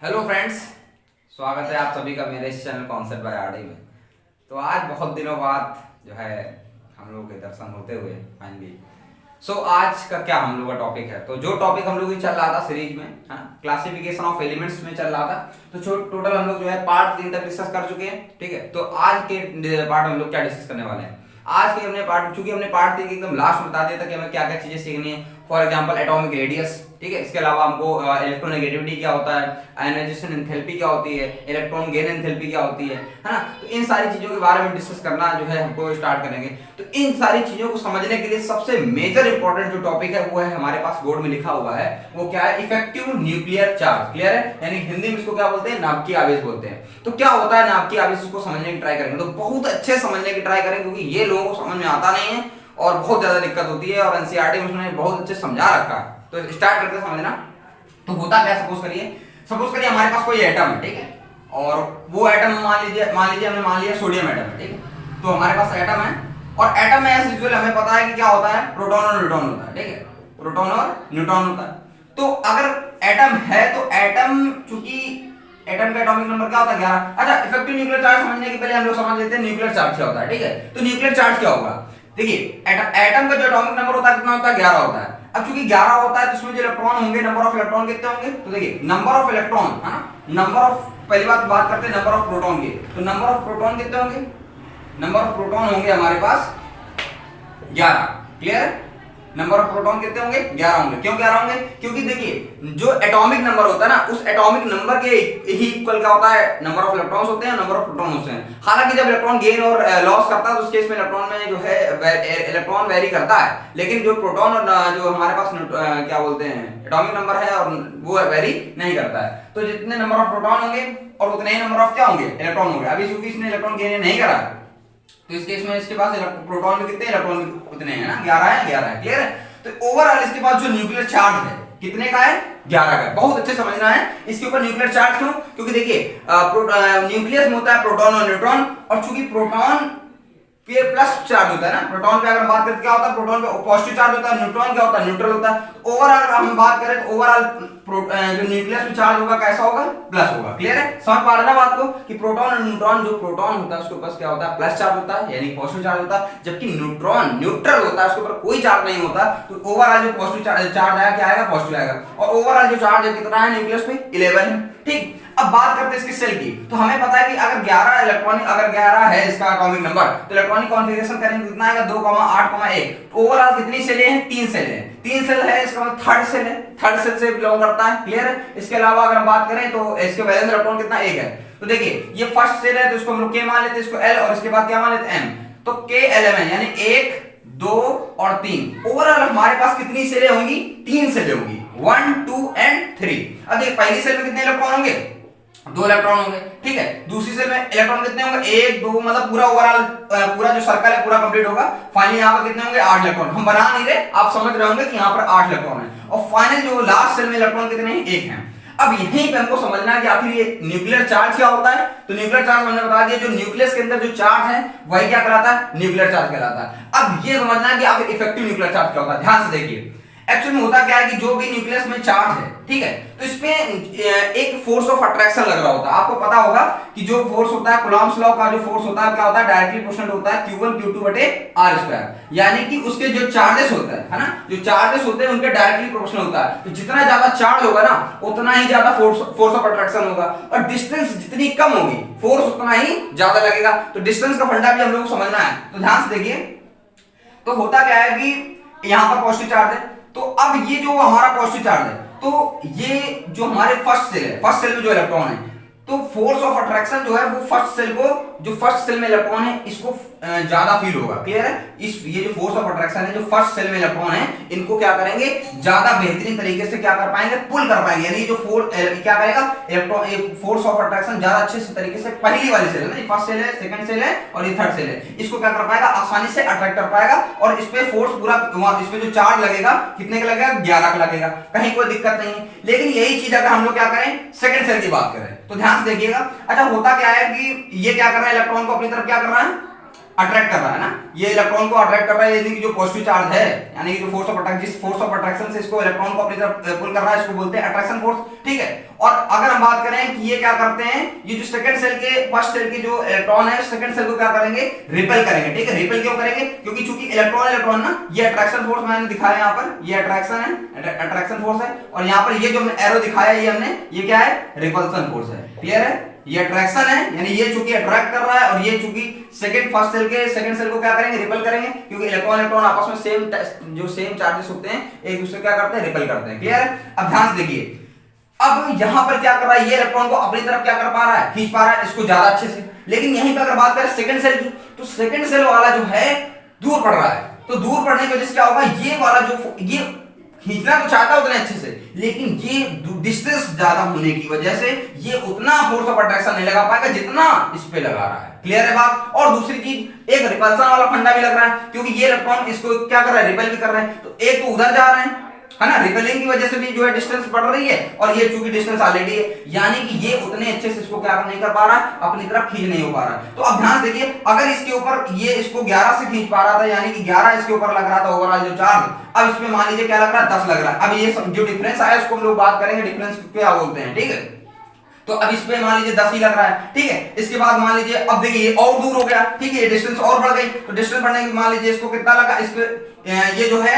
Hello friends, स्वागत है आप सभी का मेरे इस चैनल कॉन्सेप्ट बाय आरडी में। तो आज बहुत दिनों बाद जो है हम लोगों के दर्शन होते हुए फाइनली आज का क्या हम लोग का टॉपिक है। तो जो टॉपिक हम लोग चल रहा था सीरीज में है ना, क्लासिफिकेशन ऑफ एलिमेंट्स में चल रहा था। तो टोटल हम लोग जो है पार्ट 3 तक डिस्कस कर चुके हैं। ठीक है, तो आज के पार्ट हम लोग क्या डिस्कस करने वाले हैं। आज के हमने पार्ट, चूंकि हमने पार्ट 3 एकदम लास्ट में बता दिया था कि हमें क्या क्या चीजें सीखनी है। फॉर एग्जांपल एटॉमिक रेडियस, ठीक है। इसके अलावा हमको इलेक्ट्रोनेगेटिविटी क्या होता है, आयनाइजेशन एंथैल्पी क्या होती है, इलेक्ट्रॉन गेन एंथैल्पी क्या होती है ना। तो इन सारी चीजों के बारे में डिस्कस करना जो है हमको स्टार्ट करेंगे। तो इन सारी चीजों को समझने के लिए सबसे मेजर इंपॉर्टेंट जो टॉपिक है वो है हमारे पास बोर्ड में लिखा हुआ है, वो क्या है, इफेक्टिव न्यूक्लियर चार्ज। क्लियर है, यानी हिंदी में इसको क्या बोलते हैं, नाभिकीय आवेश बोलते हैं। तो क्या होता है नाभिकीय आवेश, इसको समझने की ट्राई करेंगे। तो बहुत अच्छे समझने की ट्राई करेंगे क्योंकि ये लोगों को समझ में आता नहीं है और बहुत ज्यादा दिक्कत होती है, और एनसीईआरटी में उसने बहुत अच्छे समझा रखा है। तो स्टार्ट करते समझना। तो होता क्या, सपोज करिए हमारे पास कोई एटम है, ठीक है। और वो एटम मान लीजिए हमने मान लिया सोडियम एटम है, ठीक है। तो हमारे पास एटम है, और एटम में एज यूजुअल हमें पता है कि क्या होता है, प्रोटॉन और न्यूट्रॉन होता है, ठीक है। प्रोटॉन और न्यूट्रॉन होता है। तो अगर एटम है तो एटम, चूंकि एटम का एटॉमिक नंबर क्या होता है, 11। अच्छा, इफेक्टिव न्यूक्लियर चार्ज समझने के पहले हम लोग समझ लेते हैं न्यूक्लियर चार्ज क्या होता है, ठीक है। तो न्यूक्लियर चार्ज क्या होगा, देखिए एटम का जो एटॉमिक नंबर होता है कितना होता है, 11 होता है। अब चूंकि 11 होता है तो इसमें जो इलेक्ट्रॉन होंगे, नंबर ऑफ इलेक्ट्रॉन कितने होंगे, तो देखिए नंबर ऑफ इलेक्ट्रॉन है ना, नंबर ऑफ, पहली बात करते हैं नंबर ऑफ प्रोटॉन की। तो नंबर ऑफ प्रोटॉन कितने होंगे, नंबर ऑफ प्रोटॉन होंगे हमारे पास 11। क्लियर है, नंबर ऑफ प्रोटॉन कितने होंगे, 11 होंगे। क्यों 11 होंगे, क्योंकि देखिए जो एटॉमिक नंबर होता है ना, उस एटॉमिक नंबर के ही इक्वल क्या होता है, नंबर ऑफ इलेक्ट्रॉन्स होते हैं, नंबर ऑफ प्रोटॉन होते हैं। हालांकि जब इलेक्ट्रॉन गेन और लॉस करता है तो उस केस में इलेक्ट्रॉन में जो है इलेक्ट्रॉन वेरी करता है, लेकिन जो प्रोटॉन और जो हमारे पास क्या बोलते हैं एटॉमिक नंबर है और वो वेरी नहीं करता है। तो जितने नंबर ऑफ प्रोटॉन होंगे और उतने ही नंबर ऑफ क्या होंगे, इलेक्ट्रॉन होंगे। अभी चूंकि इसने इलेक्ट्रॉन गेन नहीं करा तो इस केस में इसके पास प्रोटॉन भी कितने, इलेक्ट्रॉन भी उतने हैं ना, 11 है, 11 है। क्लियर है। तो ओवरऑल इसके पास जो न्यूक्लियर चार्ज है कितने का है, 11 का। बहुत अच्छे समझना है इसके ऊपर न्यूक्लियर चार्ज क्यों, क्योंकि देखिए न्यूक्लियस में होता है प्रोटॉन और न्यूट्रॉन, और चूंकि प्रोटॉन पे प्लस चार्ज होता है ना, प्रोटॉन पे अगर हम बात करें क्या होता है, प्रोटॉन पे पॉजिटिव चार्ज होता है, न्यूट्रॉन क्या होता है, न्यूट्रल होता है। ओवरऑल अगर हम बात करें तो ओवरऑल जो न्यूक्लियस में चार्ज होगा कैसा होगा, प्लस होगा। क्लियर है, समझ पा रहे ना बात को, कि प्रोटॉन और न्यूट्रॉन, जो प्रोटॉन होता है उसके ऊपर क्या होता है, प्लस चार्ज होता है, यानी पॉजिटिव चार्ज होता है, जबकि न्यूट्रॉन न्यूट्रल होता है, उसके ऊपर कोई चार्ज नहीं होता। तो ओवरऑल जो पॉजिटिव चार्ज आएगा क्या आएगा, पॉजिटिव आएगा। और ओवरऑल जो चार्ज है कितना है न्यूक्लियस में, 11 है। ठीक, अब बात करते हैं इसकी सेल की। तो हमें पता है कि अगर 11 इलेक्ट्रॉनिक, अगर 11 है इसका एटॉमिक नंबर, तो इलेक्ट्रॉनिक कॉन्फ़िगरेशन करेंगे कितना आएगा, 2,8,1। ओवरऑल कितनी सेलें हैं, 3 सेलें हैं। 3 सेल है, इसका मतलब थर्ड सेल है, थर्ड सेल से बिलोंग करता है। क्लियर है। इसके अलावा अगर हम बात करें तो इसके वैलेंस इलेक्ट्रॉन कितना, 1 है। तो देखिए ये फर्स्ट सेल है तो इसको हम लोग K मान लेते हैं, इसको L, और इसके बाद क्या मान लेते हैं, M। तो K-L-M-N यानी 1, 2 और 3। ओवरऑल हमारे पास कितनी सेलें होंगी, 3 सेलें होंगी, 1, 2 एंड 3। अब देखिए पहली सेल में कितने इलेक्ट्रॉन होंगे, 2 इलेक्ट्रॉन होंगे, ठीक है। दूसरी सेल में इलेक्ट्रॉन कितने होंगे, 1, 2, मतलब पूरा ओवरऑल पूरा जो सर्कल है पूरा कंप्लीट होगा। फाइनली यहाँ पर कितने होंगे, 8 इलेक्ट्रॉन। हम बना नहीं रहे, आप समझ रहे होंगे कि यहाँ पर 8 इलेक्ट्रॉन है। और फाइनल जो लास्ट सेल में इलेक्ट्रॉन कितने हैं, 1 है। अब यहीं पे हमको समझना है कि आखिर ये न्यूक्लियर चार्ज क्या होता है। तो न्यूक्लियर चार्ज हमने बता दिया, जो न्यूक्लियस के अंदर जो चार्ज है वही क्या कहलाता है, न्यूक्लियर चार्ज कहलाता है। अब ये समझना है कि आखिर इफेक्टिव न्यूक्लियर चार्ज क्या होता है। ध्यान से देखिए, एक्चुअली में होता क्या है कि जो भी न्यूक्लियस में चार्ज है, ठीक है, तो इसमें एक फोर्स ऑफ अट्रैक्शन लग रहा होता है। आपको पता होगा कि जो फोर्स होता है, कूलॉम्स लॉ का जो फोर्स होता है क्या होता है, डायरेक्टली प्रोपोर्शनल होता है Q1 Q2 बटे R²। यानी कि उसके जो चार्जेस होते हैं, है ना, जो चार्जेस होते हैं उनके डायरेक्टली प्रोपोर्शनल होता है। तो जितना ज्यादा चार्ज होगा ना, उतना ही ज्यादा फोर्स ऑफ अट्रैक्शन होगा, और डिस्टेंस जितनी कम होगी फोर्स उतना ही ज्यादा लगेगा। तो डिस्टेंस का फंडा भी हम लोग को समझना है। तो ध्यान से देखिए, तो होता क्या है कि यहां पर पॉजिटिव चार्ज है, तो अब ये जो हमारा पॉजिटिव चार्ज है, तो ये जो हमारे फर्स्ट सेल है, फर्स्ट सेल में जो इलेक्ट्रॉन है, तो फोर्स ऑफ अट्रैक्शन जो है वो फर्स्ट सेल को, जो फर्स्ट सेल में इलेक्ट्रॉन है इसको ज्यादा फील होगा। क्लियर है। ये जो फोर्स ऑफ अट्रैक्शन है, जो फर्स्ट सेल में इलेक्ट्रॉन है, इनको क्या करेंगे, ज्यादा बेहतरीन तरीके से क्या कर पाएंगे, पुल कर पाएंगे। यानी जो क्या करेगा इलेक्ट्रॉन, फोर्स ऑफ अट्रैक्शन ज्यादा अच्छे से तरीके से पहली वाली सेल है, फर्स्ट सेल है, सेकंड सेल है और ये थर्ड सेल है, इसको क्या कर पाएगा, आसानी से अट्रैक्ट कर पाएगा। और इस पे फोर्स पूरा, इस पे जो चार्ज लगेगा कितने का लगेगा, 11 का लगेगा, कहीं कोई दिक्कत नहीं है। लेकिन यही चीज अगर हम लोग क्या करें, सेकंड सेल की बात करें, तो ध्यान से देखिएगा। अच्छा, होता क्या है कि ये क्या कर रहा है, इलेक्ट्रॉन को अपनी तरफ क्या कर रहा है, अट्रैक्ट कर रहा है ना, ये इलेक्ट्रॉन को अट्रैक्ट कर रहा है, यानी कि जो पॉजिटिव चार्ज है, यानी कि जो फोर्स ऑफ अट्रैक्शन, जिस फोर्स ऑफ अट्रैक्शन से इसको इलेक्ट्रॉन को अपनी तरफ पुल कर रहा है, इसको बोलते हैं अट्रैक्शन फोर्स, ठीक है। और अगर हम बात करें कि ये क्या करते हैं, ये जो सेकंड सेल के फर्स्ट सेल के जो इलेक्ट्रॉन है, सेकंड सेल को क्या करेंगे, रिपेल करेंगे, ठीक है। रिपेल क्यों करेंगे, क्योंकि चूंकि इलेक्ट्रॉन इलेक्ट्रॉन ना, ये अट्रैक्शन फोर्स मैंने दिखाया यहाँ पर, ये अट्रैक्शन है, अट्रैक्शन फोर्स है, और यहाँ पर ये जो हमने एरो दिखाया ये हमने, ये क्या है, रिपल्सन फोर्स है, क्लियर है। ये अट्रैक्शन है, यानी ये चूंकि अट्रैक्ट कर रहा है, और ये चूंकि फर्स्ट सेल के सेकंड सेल को क्या करेंगे, रिपेल करेंगे, क्योंकि इलेक्ट्रॉन इलेक्ट्रॉन आपस में सेम चार्जेस होते हैं, एक दूसरे क्या करते हैं, रिपेल करते हैं, क्लियर है। अब ध्यान से देखिए, अब यहां पर क्या कर रहा है, ये इलेक्ट्रॉन को अपनी तरफ क्या कर पा रहा है, खींच पा रहा है इसको ज्यादा अच्छे से। लेकिन यहीं पर अगर बात करें सेकंड सेल की, तो सेकंड सेल वाला जो है दूर पड़ रहा है, तो दूर पड़ने की वजह से क्या होगा, ये वाला जो ये खींचना तो चाहता है उतने अच्छे से, लेकिन ये डिस्टेंस ज्यादा होने की वजह से ये उतना फोर्स ऑफ अट्रैक्शन नहीं लगा पाएगा जितना इस पे लगा रहा है, क्लियर है बात। और दूसरी चीज, एक रिपल्सन वाला फंडा भी लग रहा है, क्योंकि ये इलेक्ट्रॉन इसको क्या कर रहा है, रिपेल भी कर रहा है, तो एक तो उधर जा रहे हैं, है ना, रिपेलिंग की वजह से भी जो है डिस्टेंस बढ़ रही है, और ये चूंकि डिस्टेंस ऑलरेडी है, यानी कि ये उतने अच्छे से इसको क्या नहीं कर पा रहा, अपनी तरफ खींच नहीं हो पा रहा। तो अब ध्यान से देखिए, अगर इसके ऊपर ये इसको 11 से खींच पा रहा था, यानी कि 11 इसके ऊपर लग रहा था ओवरऑल जो चार्ज, अब इसमें मान लीजिए क्या लग रहा है, 10 लग रहा है। अब ये जो डिफरेंस आया उसको हम लोग बात करेंगे, डिफरेंस क्या बोलते हैं, ठीक है। तो अब इस पे मान लीजिए 10 ही लग रहा है, ठीक है। इसके बाद मान लीजिए अब देखिए ये और दूर हो गया, ठीक है, डिस्टेंस और बढ़ गई, तो डिस्टेंस बढ़ने के मान लीजिए इसको कितना लगा, इसके ये जो है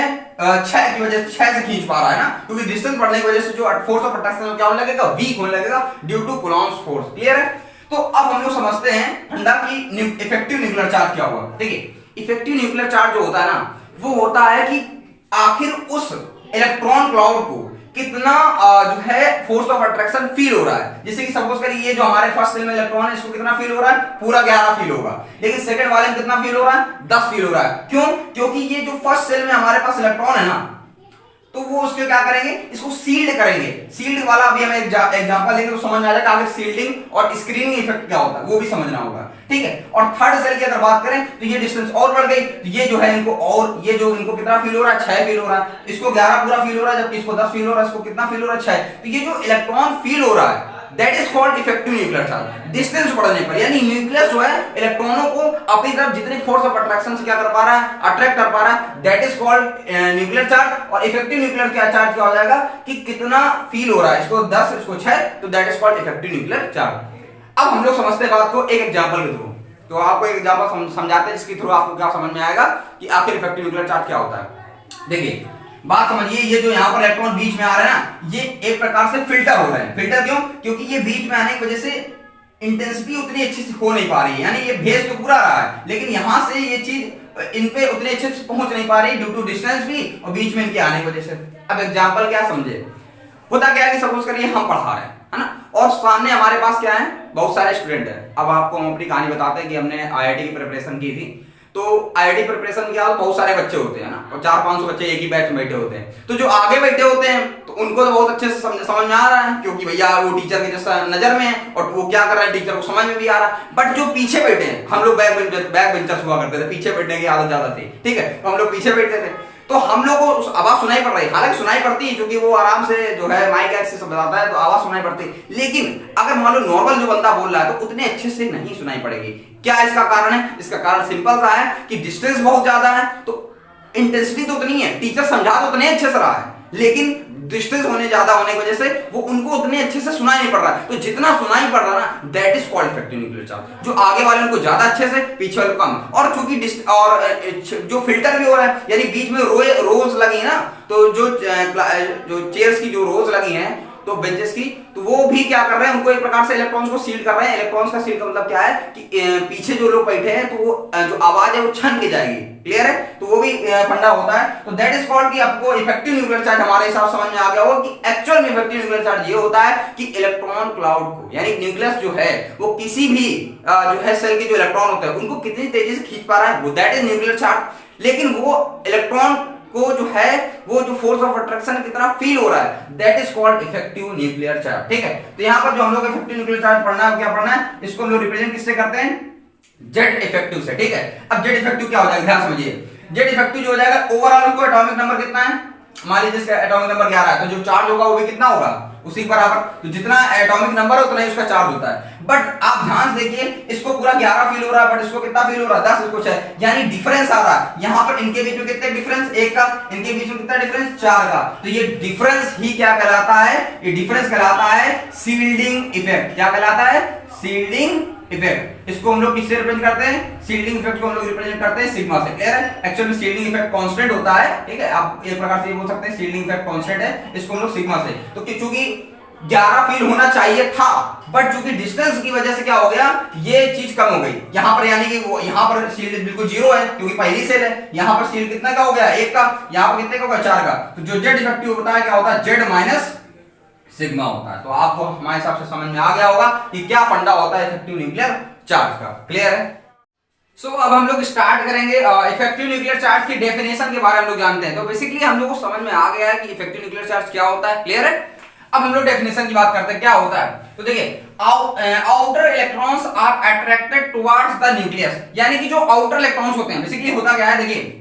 6 की वजह से 6 से खींच पा रहा है ना, क्योंकि डिस्टेंस बढ़ने की वजह से जो फोर्स ऑफ अट्रैक्शन क्या होने लगेगा, वीक होने लगेगा due to Coulomb's force, clear है। तो अब हम लोग समझते हैं ठंडा की इफेक्टिव न्यूक्लियर चार्ज क्या हुआ, ठीक है। इफेक्टिव न्यूक्लियर चार्ज जो होता है ना, वो होता है कि आखिर उस इलेक्ट्रॉन क्लाउड को कितना जो है फोर्स ऑफ अट्रैक्शन फील हो रहा है। जैसे कि सपोज करिए ये जो हमारे फर्स्ट सेल में इलेक्ट्रॉन है, इसको कितना फील हो रहा है, पूरा 11 फील होगा, लेकिन सेकंड वाले में कितना फील हो रहा है, 10 फील हो रहा है। क्यों, क्योंकि ये जो फर्स्ट सेल में हमारे पास इलेक्ट्रॉन है ना, तो वो उसके क्या करेंगे, इसको सील्ड करेंगे। सील्ड वाला अभी हम एग्जांपल लेंगे तो समझ में आ जाएगा, आगे सील्डिंग और स्क्रीनिंग इफेक्ट क्या होता है वो भी समझना होगा, ठीक है। और थर्ड सेल की अगर बात करें तो ये डिस्टेंस और बढ़ गई, तो ये जो है इनको, और ये जो इनको कितना फील हो रहा है, 6 फील हो रहा है, इसको 11 पूरा फील हो रहा है, जबकि इसको 10 फील हो रहा है, इसको कितना फील हो रहा है, 6। तो ये जो इलेक्ट्रॉन फील हो रहा है that is called effective nuclear charge. Distance बढ़ने पर, यानी न्यूक्लियस जो है इलेक्ट्रॉनों को अपनी तरफ जितने फोर्स ऑफ अट्रैक्शन से क्या कर पा रहा है, अट्रैक्ट कर पा रहा है, that is called nuclear charge. और इफेक्टिव न्यूक्लियर क्या चार्ज क्या हो जाएगा कि कितना फील हो रहा है, इसको 10 इसको 6, तो that is called effective nuclear charge. अब हम लोग समझते हैं बात को एक एग्जांपल के थ्रू, तो आपको एक एग्जांपल समझाते हैं जिसके थ्रू आपको क्या समझ में आएगा कि आखिर इफेक्टिव न्यूक्लियर चार्ज क्या होता है। देखिए बात समझिए, ये जो यहाँ पर इलेक्ट्रॉन बीच में आ रहा है ना, ये एक प्रकार से फिल्टर हो रहे हैं। फिल्टर क्यों, क्योंकि ये बीच में आने की वजह से इंटेंसिटी उतनी अच्छी से हो नहीं पा रही है, यानी ये भेज तो पूरा रहा है, लेकिन यहां से ये चीज इन पे उतने अच्छे से पहुंच नहीं पा रही ड्यू टू डिस्टेंस भी और बीच में इनके आने की वजह से। अब एग्जांपल क्या समझे, होता क्या है कि सपोज करिए हम पढ़ा रहे हैं, है ना, और सामने हमारे पास क्या है, बहुत सारे स्टूडेंट हैं। अब आपको हम अपनी कहानी बताते हैं कि हमने आईआईटी की प्रिपरेशन की थी, तो आईआईटी प्रिपरेशन में क्या होता है, बहुत सारे बच्चे होते हैं ना, और 400-500 बच्चे एक ही बैच में बैठे होते हैं। तो जो आगे बैठे होते हैं तो उनको तो बहुत अच्छे से समझ में आ रहा है, क्योंकि भैया वो टीचर के जैसा नजर में है और वो क्या कर रहा है, टीचर को समझ में भी आ रहा है। बट जो पीछे बैठे हैं, हम लोग बैक बेंचर्स हुआ करते थे, पीछे बैठने की आदत ज्यादा थी, ठीक है, तो हम लोग पीछे बैठते थे, तो हम लोग को आवाज सुनाई पड़ रही है, हालांकि सुनाई पड़ती है क्योंकि वो आराम से जो है माइक एक्स से बताता है, तो आवाज सुनाई पड़ती है। लेकिन अगर मान लो नॉर्मल जो बंदा बोल रहा है तो उतने अच्छे से नहीं सुनाई पड़ेगी। क्या इसका कारण है, इसका कारण सिंपल सा है कि डिस्टेंस बहुत ज्यादा है, तो इंटेंसिटी तो उतनी है, टीचर समझा तो उतने अच्छे से रहा है, लेकिन डिस्टेंस होने ज्यादा होने की वजह से वो उनको उतने अच्छे से सुनाई नहीं पड़ रहा है। तो जितना सुनाई पड़ रहा है ना, that is called effective nuclear charge. जो आगे वाले उनको ज्यादा अच्छे से, पीछे वाले कम। और चूंकि और जो फिल्टर भी हो रहा है, यानी बीच में रोज लगी है ना, तो जो चेयर्स की जो रोज लगी हैं, तो बेंचेस की, तो वो भी क्या कर रहे हैं, उनको एक प्रकार से इलेक्ट्रॉन्स को सील कर रहे हैं। इलेक्ट्रॉन्स का सील का मतलब क्या है कि पीछे जो लोग बैठे हैं तो वो जो आवाज है वो छन के जाएगी, क्लियर है, तो वो भी फंडा होता है। तो दैट इज कॉल्ड कि आपको इफेक्टिव न्यूक्लियर चार्ज हमारे हिसाब समझ में आ गया होगा कि एक्चुअल में इफेक्टिव न्यूक्लियर चार्ज ये होता है कि इलेक्ट्रॉन क्लाउड को, यानी न्यूक्लियस जो है वो किसी भी जो है सेल के जो इलेक्ट्रॉन होते हैं उनको कितनी तेजी से खींच पा रहा है, वो दैट इज न्यूक्लियर चार्ज। लेकिन वो इलेक्ट्रॉन को जो है वो जो फोर्स ऑफ अट्रैक्शन कितना फील हो रहा है, that is called effective nuclear charge, ठीक है। तो यहाँ पर जो हम लोग इफेक्टिव न्यूक्लियर चार्ज पढ़ना है, क्या पढ़ना है, इसको हम लोग रिप्रेजेंट किससे करते हैं, जेड इफेक्टिव से, ठीक है। अब जेड इफेक्टिव क्या हो जाएगा, ध्यान समझिए, जेड इफेक्टिव जो हो जाएगा, ओवरऑल को एटॉमिक नंबर कितना है, मान लीजिए इसका एटॉमिक नंबर 11 है, तो जो चार्ज होगा वो भी कितना होगा, उसी बराबर। तो जितना एटॉमिक नंबर है उतना ही उसका चार्ज होता है। बट आप ध्यान से देखिए, इसको पूरा 11 फील हो रहा है, बट इसको कितना फील हो रहा है, 10, इसको 6, यानी डिफरेंस आ रहा है यहाँ पर। इनके बीच में कितने डिफरेंस, 1 का, इनके बीच में कितना डिफरेंस, 4 का। तो ये डिफरेंस ही क्या कहलाता है, ये डिफरेंस कहलाता है शील्डिंग इफेक्ट। क्या कहलाता है, शील्डिंग इफेक्ट। इसको हम लोग किससे रिप्रेजेंट करते हैं, शील्डिंग इफेक्ट को हम लोग रिप्रेजेंट करते हैं सिग्मा से। क्लियर है। एक्चुअली शील्डिंग इफेक्ट कांस्टेंट होता है, ठीक है, आप एक प्रकार से ये बोल सकते हैं शील्डिंग इफेक्ट कांस्टेंट है, इसको हम लोग सिग्मा से। तो चूंकि 11 फील होना चाहिए था, बट चूंकि डिस्टेंस की वजह से क्या हो गया, ये चीज कम हो गई यहाँ पर, यानी कि वो यहाँ पर शील्ड बिल्कुल 0 है क्योंकि पहली सेल है। यहाँ पर शील्ड कितना का हो गया, 1 का, यहाँ पर कितने का होगा, 4 का। तो जो जेड इफेक्टिव होता है क्या होता है, जेड माइनस सिग्मा होता है। तो आपको हमारे हिसाब से समझ में आ गया होगा कि क्या फंडा होता है इफेक्टिव न्यूक्लियर चार्ज का। क्लियर है। अब हम लोग स्टार्ट करेंगे इफेक्टिव न्यूक्लियर चार्ज की डेफिनेशन के बारे में हम लोग जानते हैं। तो बेसिकली हम लोग को समझ में आ गया है कि इफेक्टिव न्यूक्लियर चार्ज क्या होता है। क्लियर है। अब हम लोग डेफिनेशन की बात करते हैं क्या होता है। तो देखिए, outer electrons are attracted towards the nucleus, यानी कि जो आउटर इलेक्ट्रॉन्स होते हैं, बेसिकली होता क्या है, देखिए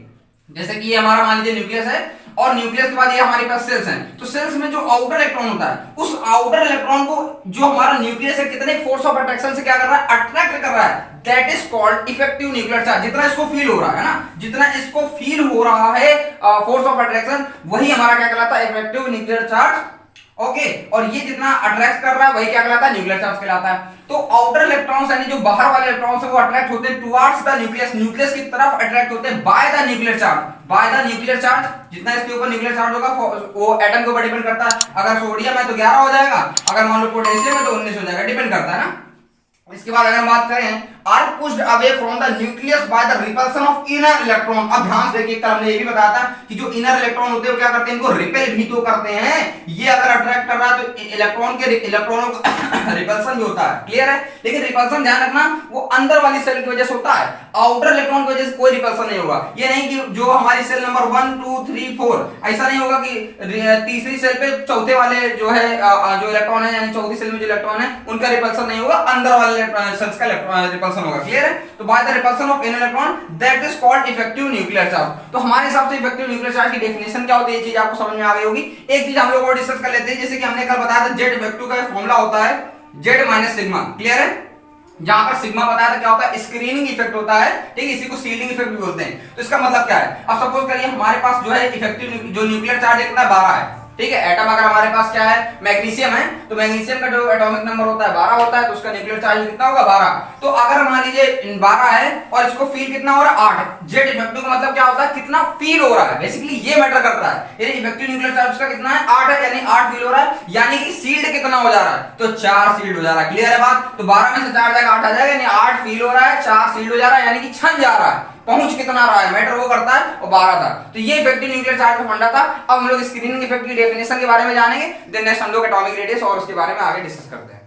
जैसे कि ये हमारा मान लीजिए न्यूक्लियस है, और न्यूक्लियस के बाद ये हमारे पास सेल्स हैं। तो सेल्स में जो आउटर इलेक्ट्रॉन होता है, उस आउटर इलेक्ट्रॉन को जो हमारा न्यूक्लियस है कितने फोर्स ऑफ अट्रैक्शन से क्या कर रहा है, अट्रैक्ट कर रहा है। That is called effective nuclear charge. जितना इसको फील हो रहा है ना, जितना इसको फील हो रहा है फोर्स ऑफ अट्रैक्शन, वही हमारा क्या कहलाता है, इफेक्टिव न्यूक्लियर चार्ज। ओके, और ये जितना अट्रैक्ट कर रहा है वही क्या कहलाता है, न्यूक्लियर चार्ज कहलाता है। तो आउटर इलेक्ट्रॉन्स यानी जो बाहर वाले इलेक्ट्रॉन्स है वो अट्रैक्ट होते हैं टुवर्ड्स द न्यूक्लियस, न्यूक्लियस की तरफ अट्रैक्ट होते हैं by the nuclear charge. By the nuclear charge, जितना इसके ऊपर न्यूक्लियर चार्ज होगा वो एटम के ऊपर डिपेंड करता है। अगर सोडियम है तो 11 हो जाएगा, अगर मान लो पोटेशियम है तो 19 हो जाएगा, डिपेंड करता है ना। इसके बाद अगर बात करें are pushed away from the nucleus by the repulsion of inner electron. अब ध्यान से देखिए, हमने ये भी बताया था कि जो इनर इलेक्ट्रॉन होते हैं वो क्या करते हैं, इनको रिपेल भी तो करते हैं। ये अगर अट्रैक्ट कर रहा है तो इलेक्ट्रॉनों का रिपल्सन भी होता है। क्लियर है। लेकिन रिपल्सन ध्यान रखना वो अंदर वाली सेल की वजह से होता है, आउटर इलेक्ट्रॉन की वजह से कोई रिपल्सन नहीं होगा। ये नहीं कि जो हमारी सेल नंबर 1 2 3 4, ऐसा नहीं होगा कि तीसरी सेल पे चौथे वाले जो है जो इलेक्ट्रॉन है, यानी चौथी सेल में जो इलेक्ट्रॉन है उनका रिपल्सन नहीं होगा, अंदर वाले सेल्स का रिपल्सन होगा। क्लियर है। तो bye the repulsion of inner electron that is called effective nuclear charge. तो हमारे हिसाब से इफेक्टिव न्यूक्लियर चार्ज की डेफिनेशन क्या होती है, ये चीज आपको समझ में आ गई होगी। एक चीज हम लोग और डिस्कस कर लेते हैं, जैसे कि हमने कल बताया था जेड इफेक्टिव का फॉर्मूला होता है जेड माइनस सिग्मा। क्लियर है। जहां पर सिग्मा बताया था क्या होता है, स्क्रीनिंग इफेक्ट होता है, ठीक है, इसी को शील्डिंग इफेक्ट भी बोलते हैं। तो इसका मतलब क्या है, अब सपोज करिए हमारे पास जो है इफेक्टिव जो न्यूक्लियर चार्ज कितना है, 12 है, ठीक है। एटम अगर हमारे पास क्या है, मैग्नीशियम है, तो मैग्नीशियम का जो एटॉमिक नंबर होता है 12 होता है, तो उसका न्यूक्लियर चार्ज कितना होगा, 12। तो अगर मान लीजिए 12 है और इसको फील कितना हो रहा है, 8। जेड इफेक्टिव का मतलब क्या होता है, कितना फील हो रहा है, बेसिकली ये मैटर करता है। यानी इफेक्टिव न्यूक्लियर चार्ज का कितना है, 8 है, यानी 8 फील हो रहा है, यानी कि शील्ड कितना हो जा रहा है, तो 4 शील्ड हो जा रहा है। क्लियर है बात। तो 12 में से 4 जाएगा 8 आ जाएगा, यानी 8 फील हो रहा है, 4 शील्ड हो जा रहा है, यानी कि छन जा रहा है, पहुंच कितना रहा है, मैटर वो करता है, और 12 था। तो ये इफेक्टिव न्यूक्लियर चार्ज का फंडा था। अब हम लोग स्क्रीनिंग इफेक्ट की डेफिनेशन के बारे में जानेंगे, देन नेक्स्ट हम लोग एटॉमिक रेडियस और उसके बारे में आगे डिस्कस करते हैं।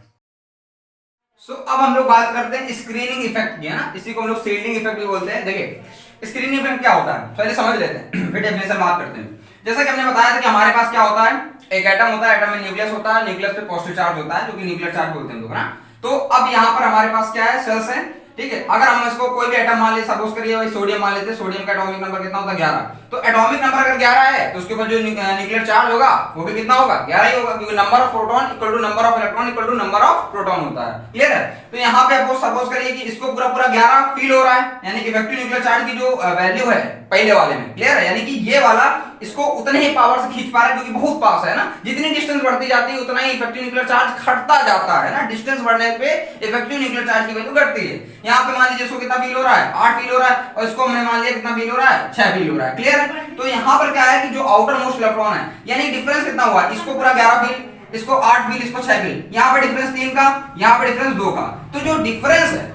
अब हम लोग बात करते हैं स्क्रीनिंग इफेक्ट की, है ना, इसी को हम लोग शील्डिंग इफेक्ट भी बोलते हैं। देखिए स्क्रीनिंग इफेक्ट क्या होता है, पहले समझ लेते हैं फिर डेफिनेशन बात करते हैं। जैसा कि हमने बताया था कि हमारे पास क्या होता है, एक एटम होता है, एटम में न्यूक्लियस होता है, न्यूक्लियस पे पॉजिटिव चार्ज होता है, जो कि न्यूक्लियर चार्ज बोलते हैं हम लोग, ना। तो अब यहाँ पर हमारे पास क्या है, सेल्स है, ठीक है। अगर हम इसको कोई भी एटम मान ले, सपोज करिए भाई सोडियम मान लेते हैं, सोडियम का एटॉमिक नंबर कितना होता है, 11। तो एटॉमिक नंबर अगर 11 है तो उसके ऊपर जो न्यूक्लियर चार्ज होगा वो भी कितना होगा, 11 ही होगा, क्योंकि number of proton equal to number of electron equal to number of proton होता है। क्लियर है। तो यहाँ पे आपको सपोज करिए कि इसको पूरा 11 फील हो रहा है, यानी कि इफेक्टिव न्यूक्लियर चार्ज की जो वैल्यू है पहले वाले में। क्लियर है। यानी कि ये वाला इसको उतने ही पावर से खींच पा रहा है, क्योंकि बहुत पास है ना, जितनी डिस्टेंस बढ़ती जाती है उतना ही इफेक्टिव न्यूक्लियर चार्ज घटता जाता है ना, डिस्टेंस बढ़ने पे इफेक्टिव न्यूक्लियर चार्ज की वैल्यू घटती है। यहाँ पे मान लीजिए इसको कितना फील हो रहा है, 8 फील हो रहा है, और इसको हमने मान लिया कितना फील हो रहा है, 6 फील हो रहा है। क्लियर है। तो यहाँ पर क्या है कि जो आउटर मोस्ट इलेक्ट्रॉन है, यानी डिफरेंस कितना हुआ, इसको पूरा 11 फील, इसको 8 फील, इसको 6 फील, यहाँ पे डिफरेंस 3 का, यहाँ पे डिफरेंस 2 का। तो जो डिफरेंस है,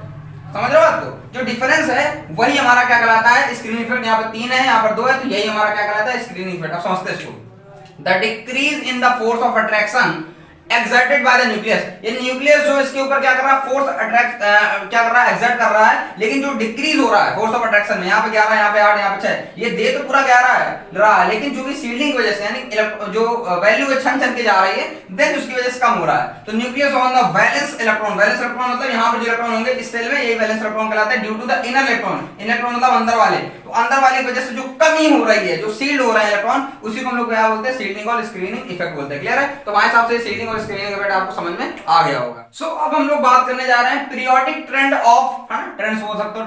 समझ रहे हो बात को, जो डिफरेंस है वही हमारा क्या कहलाता है, स्क्रीनिंग इफेक्ट। यहाँ पे 3 है, यहाँ पर 2 है, तो यही हमारा क्या कहलाता है, स्क्रीनिंग इफेक्ट। अब समझते हैं इसको। The decrease in the force of attraction exerted by the nucleus, ये न्यूक्लियस जो इसके ऊपर क्या कर रहा है, फोर्स अट्रैक्ट क्या कर रहा है, एक्सर्ट कर रहा है, लेकिन जो डिक्रीज हो रहा है फोर्स ऑफ अट्रैक्शन में, यहाँ पे 11, यहाँ पे 8, यहाँ पे 6, ये दे तो पूरा 11 है रहा है, लेकिन जो कि शील्डिंग की वजह से, यानी जो वैल्यू है छन छन के जा रही है, देन उसकी वजह से कम हो रहा है। तो nucleus on the valence electron, valence electron मतलब यहाँ पर जो इलेक्ट्रॉन होंगे इस सेल में, यही वैलेंस इलेक्ट्रॉन कहलाते हैं, due to the inner electron, electron मतलब अंदर वाले, तो अंदर वाले की वजह से जो कमी हो रही है, जो शील्ड हो रहा है इलेक्ट्रॉन, उसी को हम लोग क्या बोलते हैं, शील्डिंग और स्क्रीनिंग इफेक्ट बोलते हैं। क्लियर है। तो हमारे हिसाब से शील्डिंग और और स्क्रीन का बेटा आपको समझ में आ गया होगा। सो अब हम लोग बात करने जा रहे हैं पीरियोडिक ट्रेंड ऑफ, है ना, ट्रेंड्स बोल सकते हो,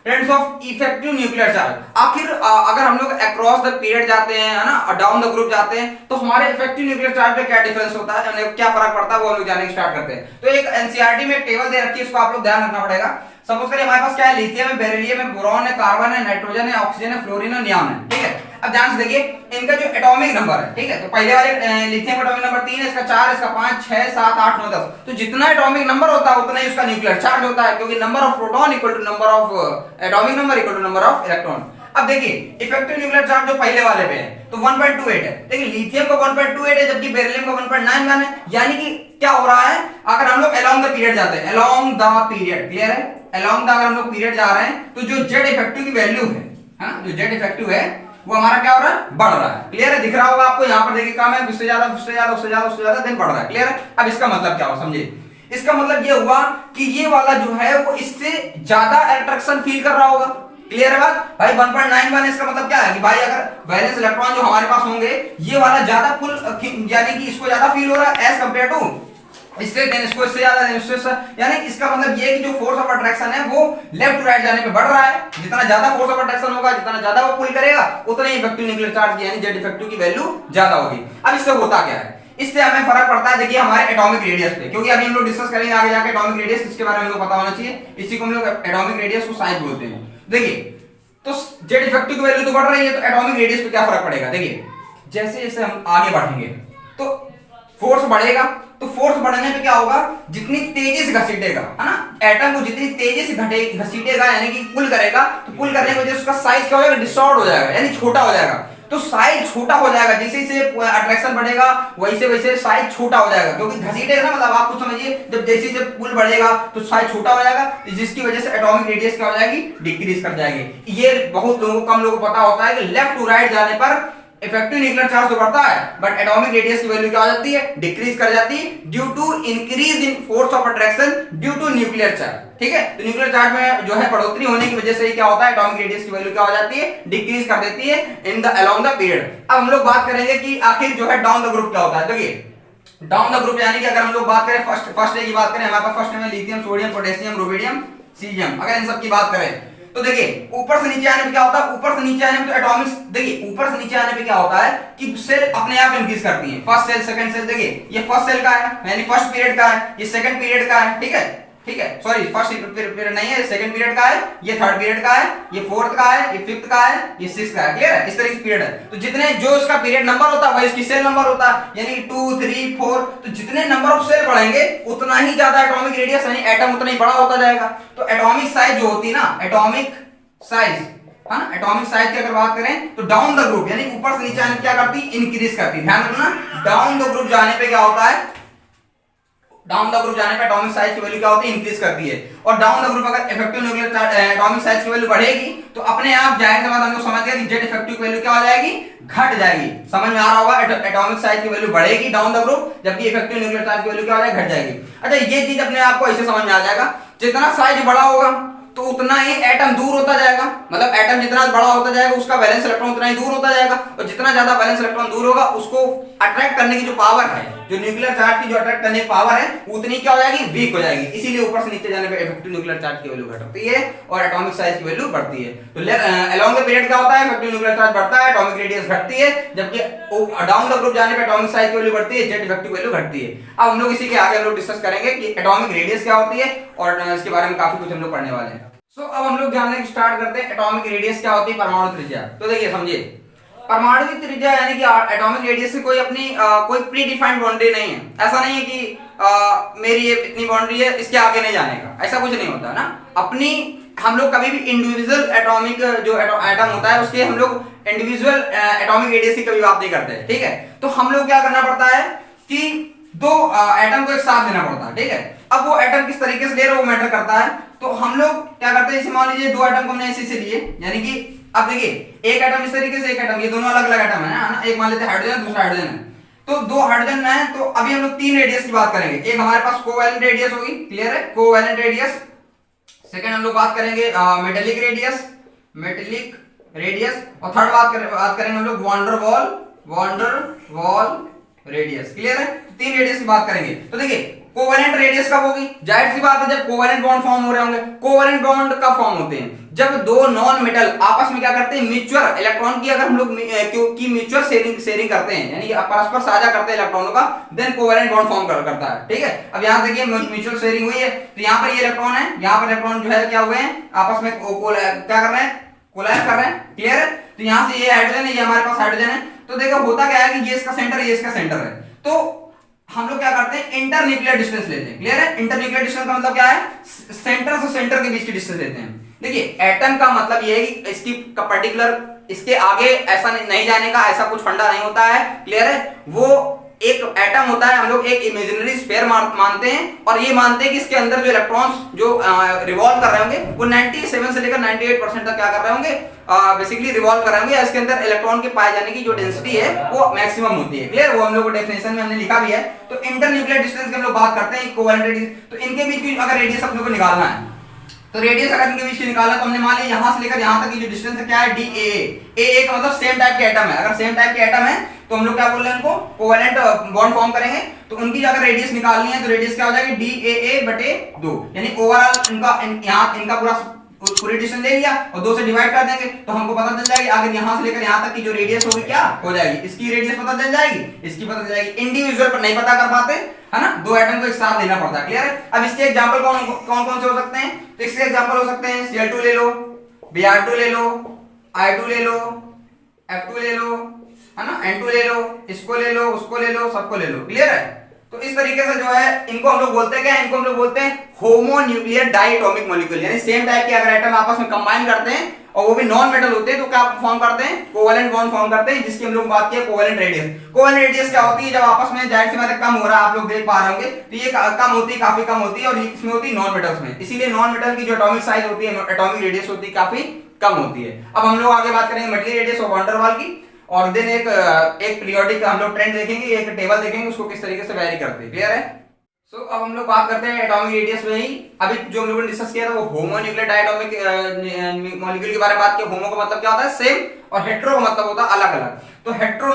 trends of effective nuclear charge. आखिर अगर हम लोग अक्रॉस द पीरियड जाते हैं, है ना, और डाउन द ग्रुप जाते हैं, तो हमारे इफेक्टिव न्यूक्लियर चार्ज पे क्या डिफरेंस होता है, यानी क्या फर्क पड़ता है, वो हम लोग जानने स्टार्ट करते हैं। तो एक एनसीईआरटी में एक टेबल दे रखी है, इसको आप लोग ध्यान रखना पड़ेगा। सपोज करिए हमारे पास क्या है, लिथियम है, बेरिलियम है, बोरॉन है, कार्बन है, नाइट्रोजन है, ऑक्सीजन है, फ्लोरीन है, नियॉन है, ठीक है। अब ध्यान से देखिए इनका जो एटॉमिक नंबर है, ठीक है, तो पहले वाले लिथियम का एटॉमिक नंबर 3 है, इसका 4, इसका 5, 6, 7, 8, 9, 10। तो जितना एटॉमिक नंबर होता है उतना ही उसका न्यूक्लियर चार्ज होता है, क्योंकि number of proton equal to number of atomic number equal to number of electron. अब देखिए इफेक्टिव न्यूक्लियर चार्ज जो पहले वाले पे है तो 1.28 है, देखिए लिथियम का 1.28 है, जबकि बेरिलियम का 1.91 है। यानी कि क्या हो रहा है, अगर हम लोग अलोंग द पीरियड जाते हैं, अलोंग द पीरियड, क्लियर है, अलोंग द अगर हम लोग पीरियड जा रहे हैं, तो जो जेड इफेक्टिव की वैल्यू है, जो जेड इफेक्टिव है वो हमारा क्या हो रहा है, बढ़ रहा है, क्लियर है, दिख रहा होगा आपको यहाँ पर, देखिए कम है, उससे ज्यादा उससे ज्यादा उससे ज्यादा उससे ज्यादा दिन बढ़ रहा है, क्लियर है। अब इसका मतलब क्या हो, समझिए, इसका मतलब ये हुआ कि ये वाला जो है वो इससे ज्यादा अट्रैक्शन फील कर रहा होगा, क्लियर है बात भाई। 1.91 इसका मतलब क्या है कि भाई अगर वैलेंस इलेक्ट्रॉन जो हमारे पास होंगे ये वाला ज्यादा फुल, यानी कि इसको ज्यादा फील हो रहा है एज कंपेयर टू इससे, देन इसको इससे ज्यादा, देन इससे, यानी इसका मतलब ये है कि जो फोर्स ऑफ अट्रैक्शन है वो लेफ्ट टू राइट जाने पे बढ़ रहा है। जितना ज्यादा फोर्स ऑफ अट्रैक्शन होगा, जितना ज्यादा वो पुल करेगा, उतना ही इफेक्टिव न्यूक्लियर चार्ज की यानी जेड इफेक्टिव की वैल्यू ज्यादा होगी। अब इससे होता क्या है, इससे हमें फर्क पड़ता है, देखिए हमारे एटॉमिक रेडियस पे, क्योंकि अभी हम लोग डिस्कस करेंगे आगे जाके एटॉमिक रेडियस, इसके बारे में हमको पता होना चाहिए, इसी को हम लोग एटॉमिक रेडियस को साइज बोलते हैं। देखिए तो जेड इफेक्टिव की वैल्यू तो बढ़ रही है, तो एटॉमिक रेडियस पे क्या फर्क पड़ेगा, देखिए जैसे जैसे हम आगे बढ़ेंगे तो फोर्स बढ़ेगा, तो फोर्स बढ़ने पे क्या होगा, जितनी तेजी से घसीटेगा, है ना, एटम को जितनी तेजी से घसीटेगा यानी कि पुल करेगा, तो पुल करने की वजह से उसका साइज क्या हो जाएगा, डिस्टॉर्ट हो जाएगा, यानी छोटा हो जाएगा। तो साइज छोटा हो जाएगा, जैसे जैसे अट्रैक्शन बढ़ेगा वैसे वैसे साइज छोटा हो जाएगा, क्योंकि घसीटेगा ना, मतलब आप कुछ समझिए, जब जैसे जैसे पुल बढ़ेगा तो साइज छोटा हो जाएगा, जिसकी वजह से एटॉमिक रेडियस क्या हो जाएगी, डिक्रीज कर जाएगी। ये बहुत लोगों को, कम लोगों को पता होता है कि लेफ्ट टू राइट जाने पर इफेक्टिव न्यूक्लियर चार्ज तो बढ़ता है, बट एटॉमिक रेडियस की वैल्यू क्या हो जाती है, डिक्रीज कर जाती है, due to increase in force of attraction due to nuclear charge, ठीक है। तो न्यूक्लियर चार्ज में जो है बढ़ोतरी होने की वजह से क्या होता है, एटॉमिक रेडियस की वैल्यू क्या हो जाती है, डिक्रीज कर देती है in the along the period. अब हम लोग बात करेंगे कि आखिर जो है डाउन द ग्रुप क्या होता है। देखिए डाउन द ग्रुप यानी कि अगर हम लोग बात करें फर्स्ट की बात करें, हमारे पास फर्स्ट में lithium, sodium, potassium, rubidium, caesium, अगर इन सब की बात करें तो देखिए ऊपर से नीचे आने पे क्या होता है, ऊपर से नीचे आने पे तो एटॉमिक्स, देखिए ऊपर से नीचे आने पे क्या होता है कि सेल अपने आप इंक्रीज करती है, फर्स्ट सेल, सेकंड सेल, देखिए ये फर्स्ट सेल का है यानी फर्स्ट पीरियड का है, ये सेकंड पीरियड का है, ठीक है, ठीक है, सॉरी फर्स्ट पीरियड नहीं है, सेकंड पीरियड का है, ये थर्ड पीरियड का है, ये फोर्थ का है, ये फिफ्थ का है, ये सिक्स्थ का है, क्लियर है, इस तरीके से पीरियड है। तो जितने जो इसका पीरियड नंबर होता है वही इसकी सेल नंबर होता है, यानी 2, 3, 4, तो जितने नंबर ऑफ सेल बढ़ेंगे उतना ही ज्यादा एटॉमिक रेडियस यानी एटम उतना ही बड़ा होता जाएगा। तो एटॉमिक साइज जो होती है ना, एटॉमिक साइज, है ना, एटॉमिक साइज की अगर बात करें तो डाउन द ग्रुप यानी ऊपर से नीचे आने क्या करती है, इंक्रीज करती है। ध्यान रखना, डाउन द ग्रुप जाने पे क्या होता है, डाउन द ग्रुप जाने पे एटॉमिक साइज की वैल्यू क्या होती है, इंक्रीज करती है। और डाउन द ग्रुप अगर इफेक्टिव न्यूक्लियर एटॉमिक साइज की वैल्यू बढ़ेगी तो अपने आप जाहिर सी बात हम लोग समझ गए कि जेड इफेक्टिव की वैल्यू क्या हो जाएगी, घट जाएगी। समझ में आ रहा होगा, एटॉमिक साइज की वैल्यू बढ़ेगी डाउन द ग्रुप, जबकि इफेक्टिव न्यूक्लियर चार्ज की वैल्यू क्या हो जाएगी, घट जाएगी। अच्छा ये चीज अपने आप को ऐसे समझ में आ जाएगा, जितना साइज बड़ा होगा तो उतना ही एटम दूर होता जाएगा, मतलब एटम जितना बड़ा होता जाएगा उसका वैलेंस इलेक्ट्रॉन उतना ही दूर होता जाएगा, और जितना ज्यादा वैलेंस इलेक्ट्रॉन दूर होगा उसको अट्रैक्ट करने की जो पावर है, जो न्यूक्लियर चार्ज की जो अट्रैक्ट करने की पावर है उतनी क्या हो जाएगी, वीक हो जाएगी। इसीलिए ऊपर से नीचे जाने पे इफेक्टिव न्यूक्लियर चार्ज की वैल्यू घटती है और एटॉमिक साइज की वैल्यू बढ़ती है। तो अलोंग द पीरियड क्या होता है, इफेक्टिव न्यूक्लियर चार्ज बढ़ता है, एटॉमिक रेडियस घटती है, जबकि डाउन द ग्रुप जाने पे एटॉमिक साइज की वैल्यू बढ़ती है, जेड इफेक्टिव वैल्यू घटती है। अब हम लोग इसी के आगे हम लोग डिस्कस करेंगे कि एटॉमिक रेडियस क्या होती है और इसके बारे में काफी कुछ हम लोग पढ़ने वाले हैं। अब हम लोग जानने स्टार्ट करते हैं एटॉमिक रेडियस क्या होती है, परमाणु त्रिज्या। तो देखिए समझिए, परमाणु की त्रिज्या यानी कि एटॉमिक रेडियस की कोई अपनी कोई प्री डिफाइंड बाउंड्री नहीं है। ऐसा नहीं है कि मेरी ये इतनी बाउंड्री है, इसके आगे नहीं जाने का, ऐसा कुछ नहीं होता ना। अपनी हम लोग कभी भी इंडिविजुअल एटॉमिक जो एटम होता है उसके हम लोग इंडिविजुअल एटॉमिक रेडियस की कभी बात नहीं करते, ठीक है। तो हम लोग क्या करना पड़ता है कि दो एटम को एक साथ देना पड़ता है, ठीक है। अब वो एटम किस तरीके से ले रहे हैं वो मैटर करता है। तो हम लोग क्या करते हैं, जैसे मान लीजिए दो एटम को हमने ऐसे से लिए, यानी कि अब देखिए एक एटम इस तरीके से, एक एटम, ये दोनों अलग अलग एटम है ना, एक मान लेते हैं हाइड्रोजन, दूसरा हाइड्रोजन है। तो दो हाइड्रोजन है, तो अभी हम लोग तीन रेडियस की बात करेंगे। एक हमारे पास कोवैलेंट रेडियस होगी, क्लियर है, कोवैलेंट रेडियस। सेकंड हम लोग बात करेंगे मेटेलिक रेडियस, मेटेलिक रेडियस। और थर्ड बात करेंगे हम लोग वैन डर वाल रेडियस। क्लियर है? तीन रेडियस की बात करेंगे। तो देखिए कोवेलेंट रेडियस कब होगी? जाहिर सी बात है जब कोवेलेंट बॉन्ड फॉर्म हो रहे होंगे। कोवेलेंट बॉन्ड कब फॉर्म होते हैं? जब दो नॉन मेटल आपस में क्या करते हैं, म्यूचुअल इलेक्ट्रॉन की अगर हम लोग की म्यूचुअल शेयरिंग करते हैं, यानी कि परस्पर साझा करते हैं इलेक्ट्रॉनों का, देन कोवेलेंट बॉन्ड फॉर्म करता है। ठीक है, अब यहां देखिए म्यूचुअल शेयरिंग हुई है, तो यहां पर ये इलेक्ट्रॉन है, यहां पर इलेक्ट्रॉन जो है क्या हुए हैं, आपस में क्या कर रहे हैं, कोलैप्स कर रहे हैं। क्लियर है? तो यहां से ये हाइड्रोजन है, ये हमारे पास हाइड्रोजन है। तो देखो होता क्या है कि ये इसका सेंटर है, ये इसका सेंटर है। तो हम लोग क्या करते हैं, इंटरन्यूक्लियर डिस्टेंस लेते हैं। क्लियर है? इंटरन्यूक्लियर डिस्टेंस का मतलब क्या है, सेंटर से सेंटर के बीच की डिस्टेंस लेते हैं। देखिए एटम का मतलब ये है कि इसकी पर्टिकुलर इसके आगे ऐसा नहीं जाने का ऐसा कुछ फंडा नहीं होता है। क्लियर है? वो एक एटम होता है, हम लोग एक इमेजिनरी स्फीयर मानते हैं, और ये मानते हैं कि इसके अंदर जो इलेक्ट्रॉन्स जो रिवॉल्व कर रहे होंगे वो 97 से लेकर 98% तक क्या कर रहे होंगे, बेसिकली रिवॉल्व कर रहे होंगे। इसके अंदर इलेक्ट्रॉन के पाए जाने की जो डेंसिटी है वो मैक्सिमम होती है। क्लियर? वो हम लोग को डेफिनेशन में हमने लिखा भी है। तो इंटरन्यूक्लियर डिस्टेंस की हम लोग बात करते हैं, कोवेलेंट रेडियस। तो इनके बीच की अगर रेडियस हम लोग को निकालना है, तो रेडियस अगर इनके बीच की निकालना, तो हमने मान लिया यहां से लेकर यहां तक की जो डिस्टेंस है क्या है, DAA का मतलब सेम टाइप के एटम है। अगर सेम टाइप के एटम है तो हम लोग क्या बोल रहे हैं, इनको कोवेलेंट बॉन्ड फॉर्म करेंगे। तो उनकी अगर रेडियस निकालनी है तो रेडियस क्या हो जाएगी, DAA/2, यानी ओवरऑल इनका यहां इनका पूरी डिस्टेंस ले लिया और 2 से डिवाइड कर देंगे, तो हमको पता चल जाएगी अगर यहां से लेकर यहां तक की जो रेडियस होगी क्या हो जाएगी, इसकी रेडियस पता चल जाएगी, इसकी पता चल जाएगी। इंडिविजुअल पर नहीं पता कर पाते है ना, दो एटम को एक साथ लेना पड़ता है। क्लियर है? अब इसके एग्जांपल कौन कौन से हो सकते हैं? तो इसके एग्जांपल हो सकते हैं Cl2 ले लो, Br2 ले लो, I2 ले लो, F2 ले लो, है ना, N2 ले लो, इसको ले लो, उसको ले लो, सबको ले लो। क्लियर है? तो इस तरीके से जो है इनको हम लोग बोलते हैं क्या, इनको हम लोग बोलते हैं होमोन्यूक्लियर डायटोमिक मॉलिक्यूल, यानी सेम टाइप के अगर एटम आपस में कंबाइन करते हैं और वो भी नॉन मेटल होते हैं तो क्या फॉर्म करते हैं, कोवेलेंट बॉन्ड फॉर्म करते हैं, जिसकी हम लोग बात किया कोवेलेंट रेडियस। कोवेलेंट रेडियस क्या होती है, जब आपस में जाहिर सी बात है कम हो रहा है, आप लोग देख पा रहे होंगे, तो ये कम होती है, काफी कम होती है, और इसमें होती है नॉन मेटल्स में, इसीलिए नॉन मेटल की जो एटॉमिक साइज होती है, एटॉमिक रेडियस होती है, काफी कम होती है। अब हम लोग आगे बात करेंगे मेटली रेडियस और वैन डर वाल की, और देन एक पीरियोडिक हम लोग ट्रेंड देखेंगे, एक टेबल देखेंगे उसको किस तरीके से वेरी करते हैं। क्लियर है? अब हम लोग बात करते हैं एटॉमिक रेडियस में ही। अभी जो हम लोगों ने डिस्कस किया था वो होमोन्यूक्लियर डायटोमिक मॉलिक्यूल के बारे में बात किया। होमो का मतलब क्या होता है, सेम, और हेट्रो का मतलब होता है अलग अलग। तो हेट्रो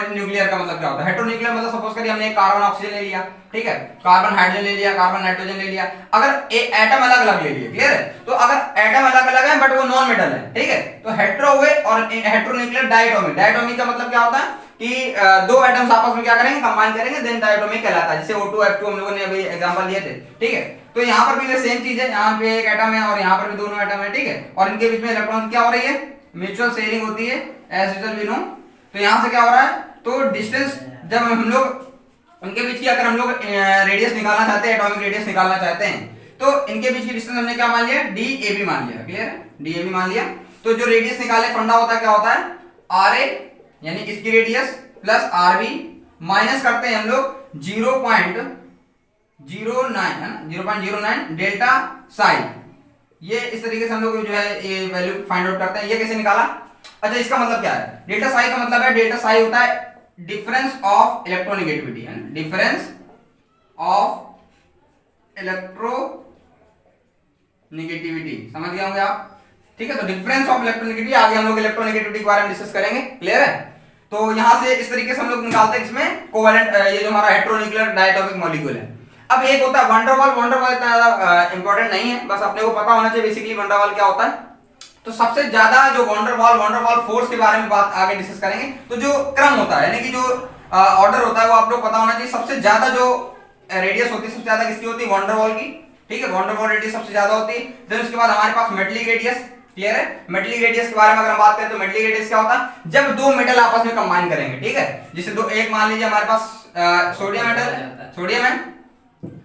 न्यूक्लियर का मतलब क्या होता है, हेट्रो न्यूक्लियर मतलब सपोज करिए हमने कार्बन ऑक्सीजन ले लिया, ठीक है, कार्बन हाइड्रोजन ले लिया, कार्बन नाइट्रोजन ले लिया, अगर एटम अलग अलग ले लिए। क्लियर है? तो अगर एटम अलग अलग है बट वो नॉन मेटल है, ठीक है, तो हेट्रो हुए, और हेट्रो न्यूक्लियर डायटोमिक, डायटोमिक का मतलब क्या होता है कि दो एटम्स आपस में क्या करेंगे, कंबाइन करेंगे, देन डायटोमिक कहलाता है, जैसे O2 F2 हम लोगों ने अभी एग्जांपल लिए थे। ठीक है? तो यहाँ पर भी सेम चीज है, यहाँ पे एक एटम है और यहाँ पर भी दोनों एटम है, ठीक है, और इनके बीच में इलेक्ट्रॉन क्या हो रही है, म्यूचुअल शेयरिंग होती है, एज यूजुअल वी नो। तो यहाँ से क्या हो रहा है, तो डिस्टेंस जब हम लोग उनके बीच की अगर हम लोग रेडियस निकालना चाहते हैं, एटॉमिक रेडियस निकालना चाहते हैं, तो इनके बीच की डिस्टेंस हमने क्या मान लिया, DAB मान लिया। क्लियर है? DAB मान लिया। तो जो रेडियस निकाले फंडा होता है क्या होता है, RA, यानी इसकी रेडियस प्लस RB माइनस करते हैं हम लोग 0.09 है ना, 0.09 डेल्टा साई। ये इस तरीके से हम लोग जो है ये वैल्यू फाइंड आउट करते हैं। ये कैसे निकाला? अच्छा, इसका मतलब क्या है, डेल्टा साई का मतलब है, डेल्टा साई होता है डिफरेंस ऑफ इलेक्ट्रोनेगेटिविटी, है ना, डिफरेंस ऑफ इलेक्ट्रोनेगेटिविटी, समझ गए होंगे आप? ठीक है, तो डिफरेंस ऑफ इलेक्ट्रोनेगेटिविटी, आगे हम लोग इलेक्ट्रोनेगेटिविटी के बारे में डिस्कस करेंगे। क्लियर है? तो यहां से इस तरीके से हम लोग निकालते हैं इसमें कोवेलेंट, ये जो हमारा हेट्रोन्यूक्लियर डायटोमिक मॉलिक्यूल है। अब एक होता है वैन डर वाल। वैन डर वाल इतना ज्यादा इंपॉर्टेंट नहीं है, बस अपने को पता होना चाहिए बेसिकली वैन डर वाल क्या होता है। तो सबसे ज्यादा जो वैन डर वाल फोर्स के बारे में बात आगे डिस्कस करेंगे। तो जो क्रम होता है, यानी कि जो ऑर्डर होता है वो आप लोग पता होना चाहिए। सबसे ज्यादा जो रेडियस होती है, सबसे ज्यादा किसकी होती है, वैन डर वाल की। ठीक है, वैन डर वाल रेडियस सबसे ज्यादा होती है। देन उसके बाद हमारे पास मेटलिक रेडियस। क्लियर है? मेटलिक रेडियस के बारे में अगर हम बात करें तो मेटलिक रेडियस क्या होता है, जब दो मेटल आपस में कंबाइन करेंगे। ठीक है, जैसे दो, एक मान लीजिए हमारे पास सोडियम मेटल, सोडियम है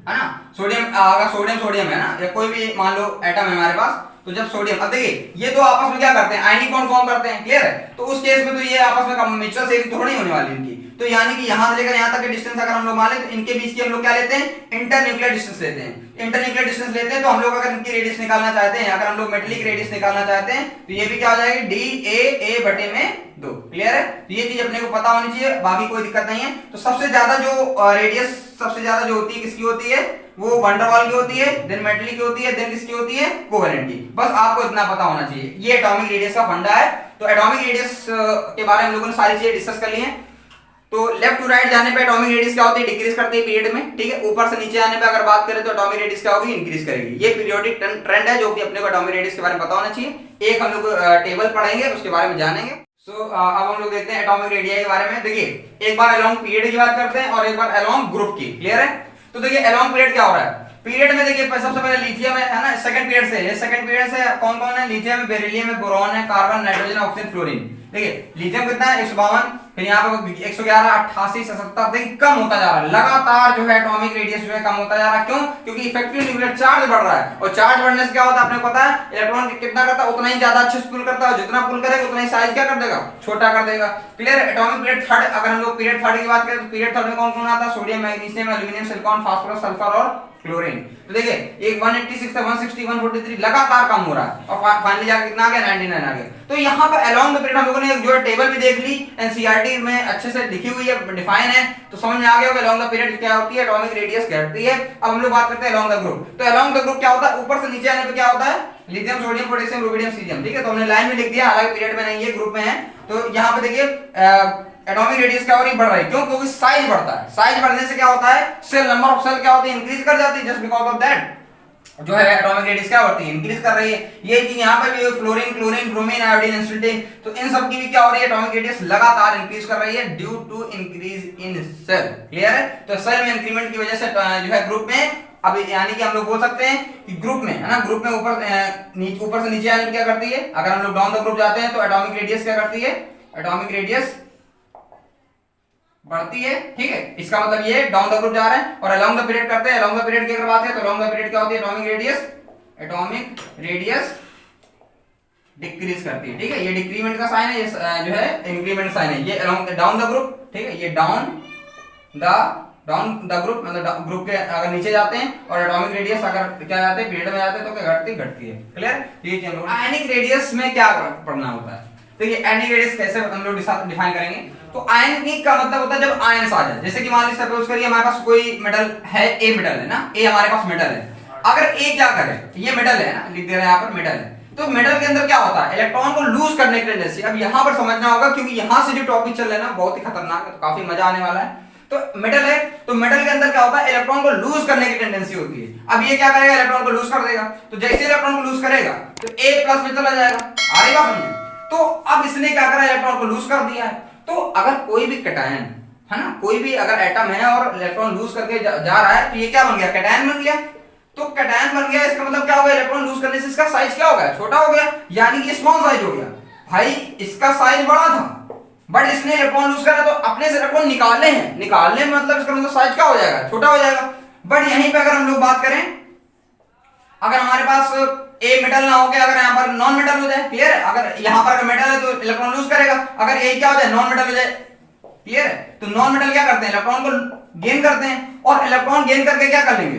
ना, सोडियम, अगर सोडियम है ना, या कोई भी मान लो एटम है हमारे पास, तो जब सोडियम, अब देखिए ये दो आपस में क्या करते हैं, आयनिक बॉन्ड फॉर्म करते हैं। क्लियर है? तो उस केस में तो ये आपस में म्यूचुअल शेयरिंग थोड़ी होने वाली इनकी। तो यानी कि यहां से लेकर यहां तक के डिस्टेंस अगर हम लोग मान लें तो इनके बीच की हम लोग क्या लेते हैं, इंटरन्यूक्लियर डिस्टेंस लेते हैं। इंटरन्यूक्लियर डिस्टेंस लेते हैं तो हम लोग अगर इनकी रेडियस निकालना चाहते हैं, अगर हम लोग मेटलिक रेडियस निकालना चाहते हैं, तो ये भी क्या हो जाएगी, DAA/2। क्लियर है? तो ये चीज अपने को पता होनी चाहिए, बाकी कोई दिक्कत नहीं है। तो सबसे ज्यादा जो रेडियस सबसे ज्यादा जो होती है किसकी होती है, वो वैन डर वाल की होती है, देन मेटलिक की होती है, देन किसकी होती है, कोवेलेंट की। बस आपको इतना पता होना चाहिए। ये एटॉमिक रेडियस का फंडा है। तो एटॉमिक रेडियस के बारे में हम लोगों ने सारी चीजें डिस्कस कर ली हैं। तो लेफ्ट टू राइट जाने पे एटॉमिक रेडियस क्या होती है, डिक्रीज करती है पीरियड में, ठीक है। ऊपर से नीचे आने पे अगर बात करें तो एटॉमिक रेडियस क्या होगी, इंक्रीज करेगी। ये पीरियोडिक ट्रेंड है जो कि अपने को एटॉमिक रेडियस के बारे में पता होना चाहिए। एक हम लोग टेबल पढ़ेंगे, उसके बारे में जानेंगे। अब हम लोग देखते हैं एटॉमिक रेडिया के बारे में। देखिए एक बार अलोंग पीरियड की बात करते हैं और एक बार अलोंग ग्रुप की, क्लियर है। तो देखिए अलोंग पीरियड क्या हो रहा है, पीरियड में देखिए सबसे पहले लिथियम है ना, सेकंड पीरियड से, ये सेकंड पीरियड से कौन कौन है, लिथियम है, बेरिलियम है, बोरॉन है, कार्बन, नाइट्रोजन, ऑक्सीजन, फ्लोरीन। देखिए लिथियम कितना है 152, फिर यहाँ पे 111, 88, 77, देखिए कम होता जा रहा है लगातार, जो है एटॉमिक रेडियस जो है कम होता जा रहा है। क्यों, क्योंकि इफेक्टिव न्यूक्लियर चार्ज बढ़ रहा है, और चार्ज बढ़ने से क्या होता है आपने पता है, इलेक्ट्रॉन कितना करता है उतना ही ज्यादा अच्छे से पुल करता है, जितना पुल करेगा उतना ही साइज क्या कर देगा, छोटा कर देगा, क्लियर। एटॉमिक पीरियड थर्ड, अगर हम लोग पीरियड थर्ड की बात करें तो पीरियड थर्ड में कौन कौन आता है, sodium, magnesium, aluminium, silicon, phosphorus, sulphur और क्लोरीन। तो देखिए एक 186 से 160, 143 लगातार कम हो रहा है, और फाइनली जाके कितना आ गया, 99 आ गया। तो यहाँ पे अलोंग द पीरियड हम लोगों ने जो है टेबल भी देख ली, एनसीईआरटी में अच्छे से लिखी हुई है, डिफाइन है, तो समझ में आ गया होगा अलोंग द पीरियड क्या होती है, एटॉमिक रेडियस घटती है। अब हम लोग बात करते हैं अलोंग द ग्रुप। तो अलोंग द ग्रुप क्या होता है, ऊपर से नीचे आने पे क्या होता है, लिथियम, सोडियम, पोटेशियम, रुबिडियम, सीरियम, ठीक है। तो हमने लाइन में लिख दिया, हालांकि पीरियड में नहीं है, ग्रुप में है। तो यहाँ पे देखिए एटॉमिक रेडियस क्या हो रही है, बढ़ रही है। क्यों, क्योंकि साइज बढ़ता है, साइज बढ़ने से क्या होता है, सेल नंबर ऑफ सेल क्या होती है, इंक्रीज कर जाती है, जस्ट बिकॉज ऑफ दैट जो है एटॉमिक रेडियस क्या होती है, इंक्रीज कर रही है। ये चीज यहाँ पे भी फ्लोरीन, क्लोरीन, ब्रोमीन, आयोडीन, एसिटिन, तो इन सब की भी क्या हो रही है, एटॉमिक रेडियस लगातार इंक्रीज कर रही है due to increase in shell, clear है। तो सेल में इंक्रीमेंट की वजह से जो है ग्रुप में, अब यानी कि हम लोग बोल सकते हैं कि ग्रुप में है ना, ग्रुप में ऊपर से नीचे आने क्या करती है, अगर हम लोग डाउन द ग्रुप जाते हैं तो एटॉमिक रेडियस क्या करती है, एटॉमिक रेडियस बढ़ती है, ठीक है। इसका मतलब ये डाउन द ग्रुप जा रहे हैं। और अलोंग द पीरियड करते हैं, अलोंग द पीरियड की अगर बात है तो अलोंग द पीरियड क्या होती है, एटॉमिक रेडियस डिक्रीज करती है, ठीक है। ये डिक्रीमेंट का साइन है, ये जो है इंक्रीमेंट साइन है। ये अलोंग डाउन द ग्रुप, ठीक है, ये डाउन द ग्रुप, मतलब ग्रुप के अगर नीचे जाते हैं, और एटॉमिक रेडियस अगर क्या जाते हैं, पीरियड में जाते हैं तो क्या घटती है, क्लियर। ये चीज हम लोग आयनिक रेडियस में क्या पढ़ना होता है। देखिए आयनिक रेडियस कैसे हम लोग डिफाइन करेंगे। तो आयनिक का मतलब होता है जब आयंस आ जाए, जैसे कि मान लीजिए सपोज करिए हमारे पास कोई मेटल है, ए मेटल है ना, ए हमारे पास मेटल है। अगर ए क्या करे, ये मेटल है ना, लिख दे रहे हैं यहाँ पर मेटल है, तो मेटल के अंदर क्या होता है, इलेक्ट्रॉन को लूज करने की टेंडेंसी। अब यहाँ पर समझना होगा, क्योंकि यहाँ से जो टॉपिक चल रहा है ना बहुत ही खतरनाक है, तो काफी मजा आने वाला है। तो मेटल है, तो मेटल के अंदर क्या होता है, इलेक्ट्रॉन को लूज करने की टेंडेंसी होती है। अब ये क्या करेगा, इलेक्ट्रॉन को लूज कर देगा, तो जैसे इलेक्ट्रॉन को लूज करेगा तो ए प्लस में चला जाएगा, आ रही बात समझे। तो अब इसने क्या करा, इलेक्ट्रॉन को लूज कर दिया है। तो अगर कोई भी कैटायन है ना, कोई भी अगर एटम है और इलेक्ट्रॉन लूज करके जा रहा है, तो ये क्या बन गया, कैटायन बन गया। तो कैटायन बन गया, इसका मतलब क्या हो गया, इलेक्ट्रॉन लूज करने से इसका साइज क्या हो गया, छोटा हो गया, यानी कि स्मॉल साइज हो गया। भाई इसका साइज बड़ा था, बट इसने इलेक्ट्रॉन लूज करा, तो अपने से इलेक्ट्रॉन निकालने हैं, निकालने मतलब इसका मतलब साइज क्या हो जाएगा, छोटा हो जाएगा। बट यहीं पे अगर हम लोग बात करें, अगर हमारे पास ए मेटल ना होके अगर यहाँ पर नॉन मेटल हो जाए, क्लियर है। अगर यहाँ पर अगर मेटल है तो इलेक्ट्रॉन लूज करेगा, अगर ए क्या हो जाए, नॉन मेटल हो जाए, क्लियर है। तो नॉन मेटल क्या करते हैं, इलेक्ट्रॉन को गेन करते हैं, और इलेक्ट्रॉन गेन करके क्या कर लेंगे,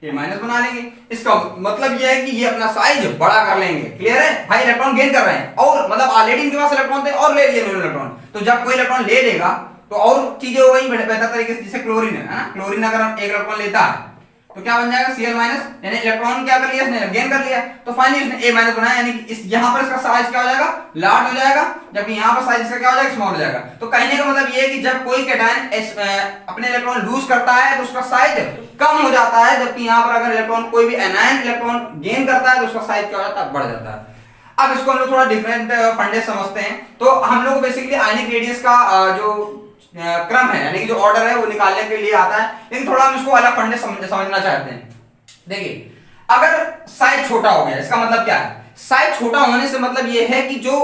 ए माइनस बना लेंगे। इसका मतलब ये है कि ये अपना साइज बड़ा कर लेंगे, क्लियर है। भाई इलेक्ट्रॉन गेन कर रहे हैं, और मतलब ऑलरेडी इनके पास इलेक्ट्रॉन थे और ले लिए इलेक्ट्रॉन, तो जब कोई इलेक्ट्रॉन ले लेगा तो और चीजें हो गई बेहतर तरीके से। जैसे क्लोरीन है ना, क्लोरीन अगर हम एक इलेक्ट्रॉन लेता है तो क्या बन जाएगा, Cl माइनस, यानी इलेक्ट्रॉन क्या कर लिया इसने, गेन कर लिया। तो फाइनली इसने A माइनस बनाया, यानी इस यहाँ पर इसका साइज क्या हो जाएगा, लार्ज हो जाएगा, जबकि यहाँ पर साइज इसका क्या हो जाएगा, स्मॉल हो जाएगा। तो कहने का मतलब ये है कि जब कोई कैटायन अपने इलेक्ट्रॉन लूज करता है तो उसका साइज कम हो जाता है, जबकि यहाँ पर अगर इलेक्ट्रॉन कोई भी एनायन इलेक्ट्रॉन गेन करता है तो उसका साइज क्या हो जाता है, बढ़ जाता है। अब इसको हम लोग थोड़ा डिफरेंट फंडे समझते हैं। तो हम लोग बेसिकली आयनिक रेडियस का जो क्रम है, यानी कि जो ऑर्डर है वो निकालने के लिए आता है, लेकिन थोड़ा हम इसको अलग फंडे समझना चाहते हैं। देखिए अगर साइज छोटा हो गया, इसका मतलब क्या है, साइज छोटा होने से मतलब ये है कि जो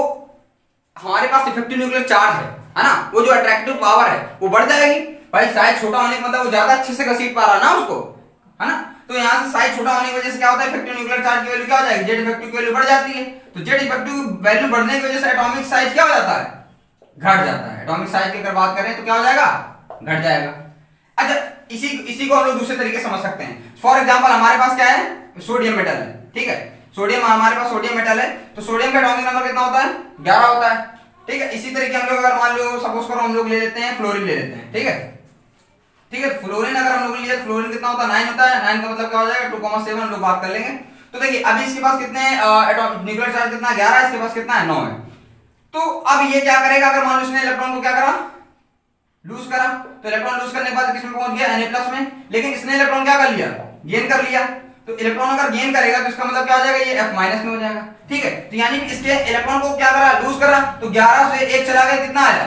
हमारे पास इफेक्टिव न्यूक्लियर चार्ज है ना, वो जो अट्रैक्टिव पावर है वो बढ़ जाएगी। भाई साइज छोटा होने का मतलब वो ज्यादा अच्छे से घसीट पा रहा ना उसको, है ना। तो यहाँ से साइज छोटा होने की वजह से क्या होता है, इफेक्टिव न्यूक्लियर चार्ज की वैल्यू क्या हो जाएगी, जेड इफेक्टिव की वैल्यू बढ़ जाती है। तो जेड इफेक्टिव वैल्यू बढ़ने की वजह से एटॉमिक साइज क्या हो जाता है, घट जाता है। एटॉमिक साइज की अगर बात करें तो क्या हो जाएगा, घट जाएगा। अच्छा इसी को हम लोग दूसरे तरीके समझ सकते हैं। फॉर एग्जांपल हमारे पास क्या है, सोडियम मेटल है, ठीक है। सोडियम, हमारे पास सोडियम मेटल है, तो सोडियम का एटॉमिक नंबर कितना होता है, 11 होता है, ठीक है। इसी तरीके हम लोग अगर मान लो सपोज करो हम लोग ले लेते हैं फ्लोरीन ले लेते हैं, ठीक है, ठीक है। फ्लोरीन अगर हम लोग लिए, फ्लोरीन कितना होता है, 9 होता है। 9 का मतलब क्या हो जाएगा, 2,7 हम लोग बात कर लेंगे। तो देखिए अभी इसके पास कितने न्यूक्लियर चार्ज कितना, 11, इसके पास कितना है, 9 है। तो अब ये क्या करेगा, अगर मान लो इसने इलेक्ट्रॉन को क्या करा, लूज करा, तो इलेक्ट्रॉन लूज करने के बाद किसमें पहुंच गया, Na+ में। लेकिन इसने इलेक्ट्रॉन क्या कर लिया, गेन कर लिया। तो इलेक्ट्रॉन अगर गेन करेगा तो इसका मतलब क्या हो जाएगा, ये F- में हो जाएगा। ठीक है, तो यानी इसके इलेक्ट्रॉन को क्या करा, लूज करा, तो 11 से 1 चला गया, कितना आया,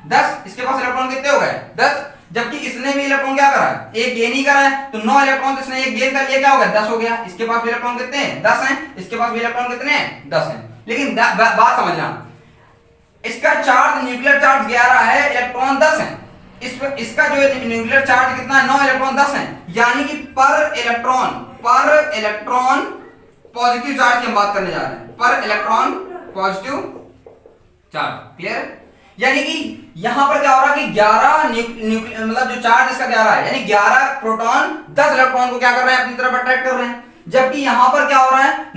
10। इसके पास इलेक्ट्रॉन कितने हो गए, 10। जबकि इसने भी इलेक्ट्रॉन क्या करा, एक गेन ही करा है, तो 9 इलेक्ट्रॉन तो इसने एक गेन कर लिया, क्या हो गया, 10 हो गया। इसके पास भी इलेक्ट्रॉन कितने हैं, 10 हैं। इसके पास भी इलेक्ट्रॉन कितने हैं, 10 हैं। लेकिन बात समझना, इसका चार्ज, न्यूक्लियर चार्ज 11 है, इलेक्ट्रॉन 10 है। इसका जो न्यूक्लियर चार्ज कितना है, 9, इलेक्ट्रॉन 10 है। यानी कि पर इलेक्ट्रॉन पॉजिटिव चार्ज की हम बात करने जा रहे हैं, पर इलेक्ट्रॉन पॉजिटिव चार्ज। क्लियर? यानी कि यहां पर क्या हो रहा है कि 11 मतलब जो चार्ज इसका 11 है, यानी 11 प्रोटॉन 10 इलेक्ट्रॉन को क्या कर रहे हैं, अपनी तरफ अट्रैक्ट कर रहे हैं। जबकि यहां पर क्या हो रहा है,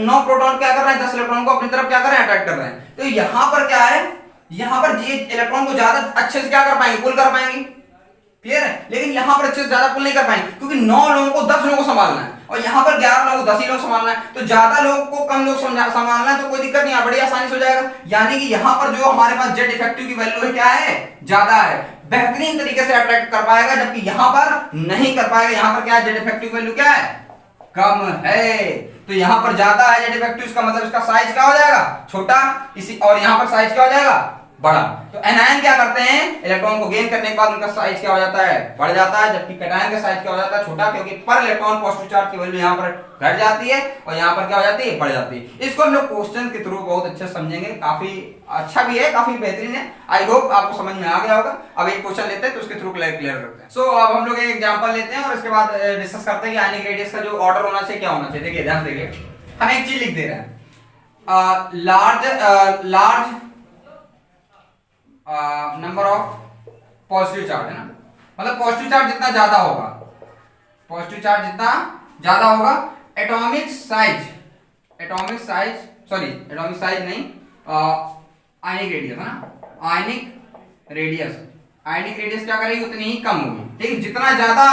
9 प्रोटॉन क्या कर रहे हैं, 10 इलेक्ट्रॉन को अपनी तरफ क्या कर रहे हैं, अट्रैक्ट कर रहे हैं। तो यहां पर क्या है, यहां पर ये इलेक्ट्रॉन को ज्यादा अच्छे से क्या कर पाएंगे, पुल कर पाएंगे। क्लियर है? लेकिन यहां पर अच्छे से ज्यादा पुल नहीं कर पाएंगे, क्योंकि 9 लोगों को 10 लोगों को संभालना है, और यहां पर 11 लोगों को 10 ही लोग संभालना है। तो ज्यादा लोगों को कम लोग संभालना है, तो कोई दिक्कत नहीं है, बड़ी आसानी से हो जाएगा। यानी कि यहां पर जो हमारे पास जेड इफेक्टिव की वैल्यू है, क्या है, ज्यादा है, बेहतरीन तरीके से अट्रैक्ट कर पाएगा। जबकि यहां पर नहीं कर पाएगा, यहां पर क्या है, जेड इफेक्टिव वैल्यू क्या है, कम है। तो यहां पर ज्यादा है जेड इफेक्टिव, इसका मतलब इसका साइज क्या हो जाएगा, छोटा। इसी और यहां पर साइज क्या हो जाएगा, बड़ा। तो एनायन क्या करते हैं, इलेक्ट्रॉन को गेन करने के बाद उनका साइज क्या हो जाता है, बढ़ जाता है। जबकि कैटायन का साइज क्या हो जाता है, छोटा, क्योंकि पर इलेक्ट्रॉन पॉजिटिव चार्ज की वैल्यू यहां पर घट जाती है और यहां पर क्या हो जाती है, बढ़ जाती है। इसको हम लोग क्वेश्चन के थ्रू बहुत अच्छे समझेंगे, काफी अच्छा भी है, काफी बेहतरीन है। आई होप आपको समझ में आ गया होगा। अब एक क्वेश्चन लेते हैं तो उसके थ्रू क्लियर करते हैं। सो अब हम लोग एक एग्जांपल लेते हैं और इसके बाद डिस्कस करते हैं कि आयनिक रेडियस का जो ऑर्डर होना चाहिए, क्या होना चाहिए। देखिए ध्यान देखिए, हम एक चीज लिख दे रहे हैं, large number of positive charge, है ना, मतलब पॉजिटिव चार्ज जितना ज्यादा होगा, पॉजिटिव चार्ज जितना ज्यादा होगा, एटॉमिक साइज नहीं, आयनिक रेडियस, है ना, आयनिक रेडियस क्या करेगी, उतनी ही कम होगी। ठीक है, जितना ज्यादा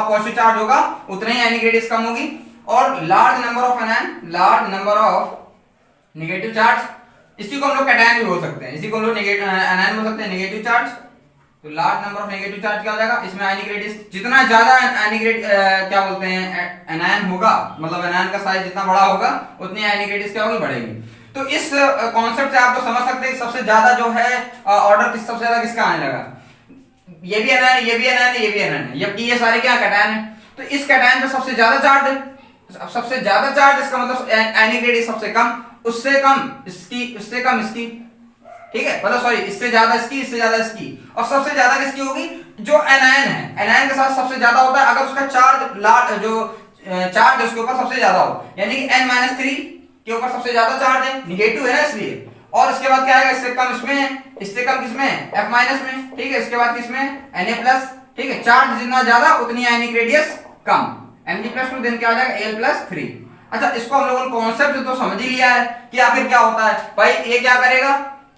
पॉजिटिव चार्ज होगा उतनी ही आयनिक रेडियस कम होगी। और large number of negative charge, इसी को हम लोग कैटायन भी बोल सकते हैं, इसी को हम लोग एनायन बोल सकते हैं, नेगेटिव चार्ज। तो large number of negative charge क्या हो जाएगा, इसमें आयनिक रेडियस जितना ज्यादा आयनिक क्या बोलते हैं, एनायन होगा, मतलब एनायन का साइज जितना बड़ा होगा उतनी आयनिक रेडियस क्या होगी, बढ़ेगी। तो इस कॉन्सेप्ट से आप तो समझ सकते हैं सबसे ज्यादा जो है ऑर्डर सबसे ज्यादा किसका आने लगा, ये भी एनायन, ये भी एनायन, ये भी एनायन है, जबकि ये सारे क्या कैटायन है। तो इस कैटायन पे सबसे ज्यादा चार्ज है, सबसे ज्यादा चार्ज, इसका मतलब आयनिक रेडियस सबसे कम, उससे कम इसकी, उससे कम इसकी। ठीक है, मतलब सॉरी, इससे ज्यादा इसकी, इससे ज्यादा इसकी, और सबसे ज्यादा किसकी होगी, जो एनायन है। एनायन के साथ सबसे ज्यादा होता है अगर उसका चार्ज जो चार्ज है उसके ऊपर सबसे ज्यादा हो, यानी कि N-3 के ऊपर सबसे ज्यादा चार्ज है, निगेटिव है ना इसलिए। और इसके बाद क्या आएगा, इससे कम इसमें, इससे कम किसमें, F- में। ठीक है, इसके बाद किसमें, Na+। ठीक है, चार्ज जितना ज्यादा उतनी आयनिक रेडियस कम, Mg+2 देन क्या हो जाएगा, Al+3। अच्छा, इसको हम लोगों ने कॉन्सेप्ट तो समझ ही लिया है कि आखिर क्या होता है। भाई ये क्या करेगा,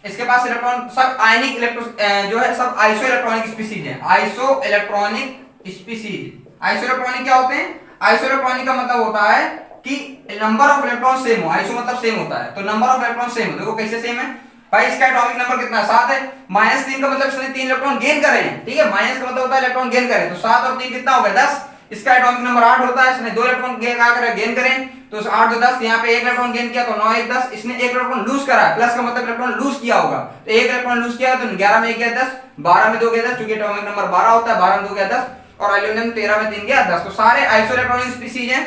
इसके पास इलेक्ट्रॉन, सब आयनिक इलेक्ट्रॉन जो है सब आइसो इलेक्ट्रॉनिक स्पीशीज हैं, iso electronic species. Iso electronic क्या होते हैं, आइसो इलेक्ट्रॉनिक का मतलब होता है कि नंबर ऑफ इलेक्ट्रॉन सेम हो, आइसो मतलब सेम होता है, तो नंबर ऑफ इलेक्ट्रॉन सेम हो। देखो कैसे सेम है भाई, इसका एटॉमिक नंबर कितना है, 7 है। -3 का मतलब इसने 3 इलेक्ट्रॉन गेन करे हैं। ठीक है, माइनस का मतलब होता है इलेक्ट्रॉन गेन करे, तो 7 और 3 कितना हो गया, 10। इसका एटॉमिक नंबर 8 होता है, इसने 2 इलेक्ट्रॉन गेन करें, तो 8 2 10, यहाँ पे 1 इलेक्ट्रॉन गेन किया तो 9 1 10, इसने 1 इलेक्ट्रॉन लूज करा है, प्लस का मतलब इलेक्ट्रॉन लूज किया होगा, तो 1 इलेक्ट्रॉन लूज किया तो 11 में 1 गया 10, 12 में 2 गया 10, क्योंकि एटॉमिक नंबर 12 होता है, 12 में 2 गया 10, और एल्यूमिनियम 13 में 3 गया 10। तो सारे आइसो इलेक्ट्रॉनिक स्पीशीज हैं,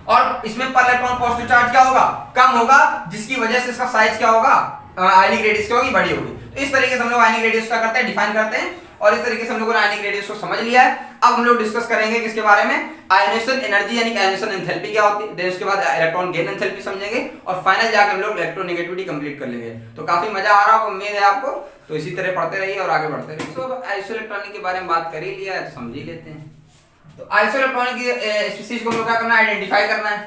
और इसमें पर इलेक्ट्रॉन पॉजिटिव चार्ज क्या होगा, कम होगा, जिसकी वजह से इसका साइज क्या होगा, आयनिक रेडियस क्या होगी, बड़ी होगी। तो इस तरीके से हम लोग आयनिक रेडियस का करते हैं, डिफाइन करते हैं, और इस तरीके से हम लोगों ने आयनिक रेडियस को समझ लिया है। अब हम लोग डिस्कस करेंगे किसके बारे में, आयनेशन एनर्जी यानी कि आयनेशन एंथैल्पी क्या होती है, देन उसके बाद इलेक्ट्रॉन गेन एंथैल्पी समझेंगे, और फाइनल जाके हम लोग इलेक्ट्रोनेगेटिविटी कंप्लीट कर लेंगे। तो काफी मजा आ रहा होगा, उम्मीद है आपको। तो इसी तरह पढ़ते रहिए और आगे बढ़ते रहिए। तो आइसो इलेक्ट्रॉनिक के बारे में बात कर ही लिया है, तो समझ ही लेते हैं। तो आइसो इलेक्ट्रॉनिक की स्पीशीज को हम लोग क्या करना है, आइडेंटिफाई करना है।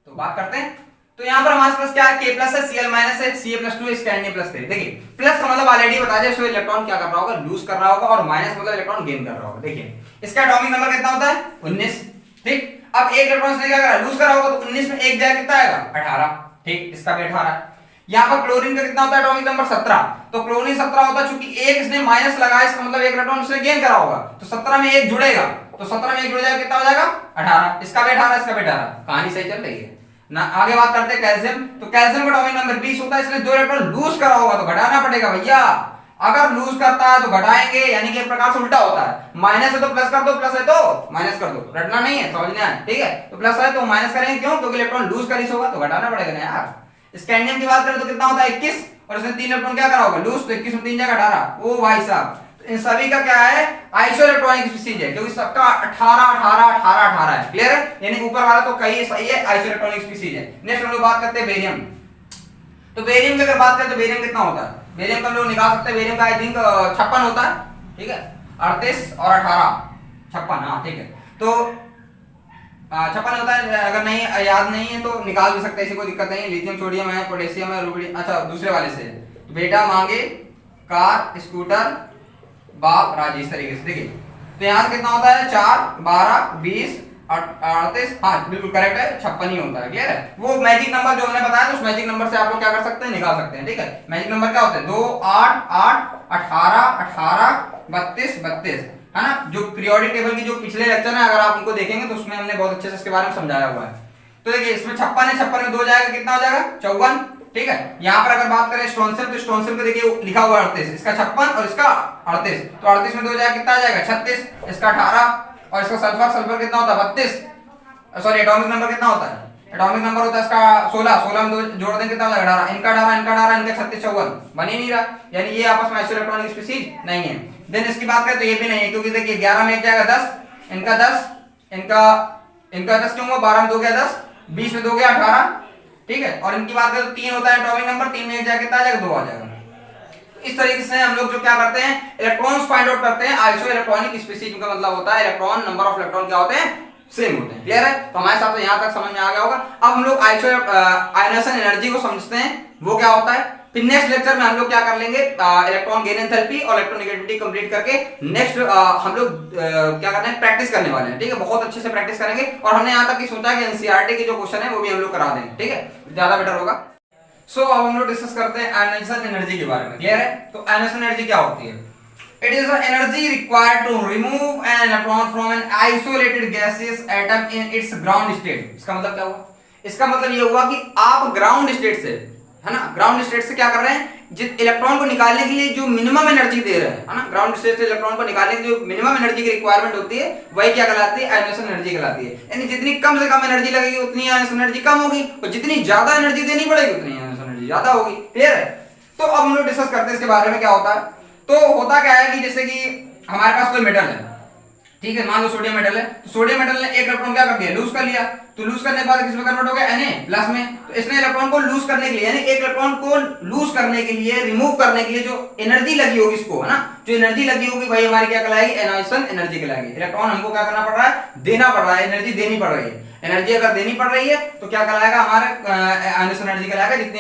तो बात करते हैं। तो यहाँ पर हमारे पास क्या है, K+ है, Cl- है, Ca+2 है, इसका Na+3। देखिए प्लस का मतलब ऑलरेडी बता दिया, इसमें इलेक्ट्रॉन क्या कर रहा होगा, लूज कर रहा होगा, और माइनस मतलब इलेक्ट्रॉन गेन कर रहा होगा। देखिए इसका एटॉमिक नंबर कितना होता है, 19। ठीक, अब एक इलेक्ट्रॉन से क्या करा, लूज करा होगा, तो 19 में 1 जाए कितना आएगा, 18। ठीक, इसका भी 18। यहाँ पर क्लोरीन का कितना होता है, एटॉमिक नंबर 17। तो क्लोरीन 17 होता, चूंकि एक इसने माइनस लगाया, इसका मतलब एक इलेक्ट्रॉन इसने गेन करा होगा, तो 17 में एक जुड़ेगा, तो 17 में एक जुड़ जाएगा, कितना हो जाएगा 18, इसका भी 18, इसका भी 18। कहानी सही चल रही है ना। आगे बात करते हैं कैल्शियम। तो कैल्शियम का एटॉमिक नंबर 20 होता है, इसलिए 2 इलेक्ट्रॉन लूज करा होगा तो घटाना पड़ेगा भैया। अगर लूज करता है तो घटाएंगे, यानी कि एक प्रकार से उल्टा होता है, माइनस है तो प्लस कर दो, प्लस है तो माइनस कर दो, रटना नहीं है, समझना है, ठीक है। तो प्लस है तो माइनस करेंगे, क्यों? क्योंकि इलेक्ट्रॉन लूज कर होगा तो घटाना पड़ेगा ना यार। स्कैंडियम की बात करें तो कितना होता है 21, और इसने 3 इलेक्ट्रॉन क्या करा होगा लूज, तो 21 में 3 जाएगा 18। ओ भाई साहब, तो इन सभी का क्या है आइसो इलेक्ट्रॉनिक स्पीसीज है, क्योंकि सबका 18 18 18 18 है, क्लियर है। यानी ऊपर वाला तो कहीं सही है, आइसो इलेक्ट्रॉनिक स्पीसीज है। नेक्स्ट हम लोग बात करते हैं बेरियम। तो बेरियम की अगर बात करें तो बेरियम कितना होता है, बेरियम का हम लोग निकाल सकते हैं, बेरियम का आई थिंक 56 होता है, ठीक है। 38 और 18 56, हाँ ठीक है। तो 56 होता है, अगर नहीं याद नहीं है तो निकाल भी सकते हैं, ऐसी कोई दिक्कत नहीं है। लिथियम सोडियम है, पोटेशियम है, रुबिडियम, अच्छा दूसरे वाले से बेटा मांगे कार स्कूटर बाप राजी, इस तरीके से देखिए। तो यहाँ से कितना होता है 4 12 20 38, हाँ बिल्कुल करेक्ट है, 56 ही होता है, क्लियर है। वो मैजिक नंबर जो हमने बताया, तो उस मैजिक नंबर से आप लोग क्या कर सकते हैं, निकाल सकते हैं, ठीक है। मैजिक नंबर क्या होते हैं 2 8 8 18 18 32 32, है ना। जो पीरियोडिक टेबल की जो पिछले लेक्चर है, अगर आप उनको देखेंगे तो उसमें हमने बहुत अच्छे से इसके बारे में समझाया हुआ है। तो देखिए इसमें 56 है, 56 में 2 जाएगा, कितना हो जाएगा 54, ठीक है। यहाँ पर अगर बात करें स्ट्रोंसियम, तो स्ट्रोंसियम को देखिए लिखा हुआ है 38, इसका 56 और इसका 38, तो 38 में 2 जाएगा, कितना आ जाएगा 36, इसका 18, और इसका सल्फर, सल्फर कितना होता है 32, सॉरी एटॉमिक नंबर कितना होता है, एटॉमिक नंबर होता है इसका 16, 16 में 2 जोड़ दें कितना हो जाएगा 18, इनका 18 इनका 18 इनका 36 54, बन ही नहीं रहा, यानी ये आपस में आइसो इलेक्ट्रॉनिक स्पीसीज नहीं है। देन इसकी बात करें तो ये भी नहीं है, क्योंकि देखिए 11 में एक जाएगा 10, इनका 10, इनका 10 क्यों हुआ, 12 में 2 गया 10, 20 में 2 गया 18, ठीक है। और इनकी बात करें तो 3 होता है एटॉमिक नंबर, 3 में एक जाएगा कितना आ जाएगा 2 आ जाएगा। इस तरीके से हम लोग जो क्या करते हैं इलेक्ट्रॉन्स फाइंड आउट करते हैं। आइसो इलेक्ट्रॉनिक स्पीसीज का मतलब होता है इलेक्ट्रॉन, नंबर ऑफ इलेक्ट्रॉन क्या होते हैं सेम होते हैं, क्लियर है। तो हमारे हिसाब से यहां तक समझ में आ गया होगा। अब हम लोग आइसो आयनेशन एनर्जी को समझते हैं, वो क्या होता है। फिर नेक्स्ट लेक्चर में हम लोग क्या कर लेंगे इलेक्ट्रॉन गेन एंथैल्पी और इलेक्ट्रोनेगेटिविटी कंप्लीट करके नेक्स्ट हम लोग क्या करते हैं प्रैक्टिस करने वाले हैं, ठीक है। बहुत अच्छे से प्रैक्टिस करेंगे, और हमने यहाँ तक की सोचा कि एनसीईआरटी के जो क्वेश्चन है वो भी हम लोग करा देंगे, ठीक है, ज्यादा बेटर होगा। सो अब हम लोग डिस्कस करते हैं आयनाइजेशन एनर्जी के बारे में, क्लियर है। तो आयनाइजेशन एनर्जी क्या होती है, it is the energy required to remove an electron from an isolated gaseous atom in its ground state. इसका मतलब क्या हुआ, इसका मतलब ये हुआ कि आप ग्राउंड स्टेट से, है ना, ग्राउंड स्टेट से क्या कर रहे हैं, जिस इलेक्ट्रॉन को निकालने के लिए जो मिनिमम एनर्जी दे रहे हैं, है ना, ग्राउंड स्टेट से इलेक्ट्रॉन को निकालने के लिए जो मिनिमम एनर्जी की रिक्वायरमेंट होती है वही क्या कहलाती है आयनाइजेशन एनर्जी कहलाती है। यानी जितनी कम से कम एनर्जी लगेगी उतनी आयनाइजेशन एनर्जी कम होगी, और जितनी ज्यादा एनर्जी देनी पड़ेगी उतनी आयनाइजेशन एनर्जी ज्यादा होगी, क्लियर है। तो अब हम लोग डिस्कस करते हैं इसके बारे में क्या होता है। तो होता क्या है कि जैसे कि हमारे पास कोई मेटल है, ठीक है, मान लो सोडियम मेटल है, तो सोडियम मेटल ने एक इलेक्ट्रॉन क्या कर दिया लूज कर लिया, तो लूज करने के बाद किसमें कन्वर्ट हो गया Na प्लस में। तो इसने इलेक्ट्रॉन को लूज करने के लिए, यानी एक इलेक्ट्रॉन को लूज करने के लिए, रिमूव करने के लिए जो एनर्जी लगी होगी इसको, है ना, जो एनर्जी लगी होगी वही हमारी क्या कहलाएगी आयनाइजेशन एनर्जी कहलाएगी। इलेक्ट्रॉन हमको क्या करना पड़ रहा है, देना पड़ रहा है, एनर्जी देनी पड़ रही है। एनर्जी अगर देनी पड़ रही है तो क्या कहलाएगा हमारे आयनाइजेशन एनर्जी कहलाएगा, जितनी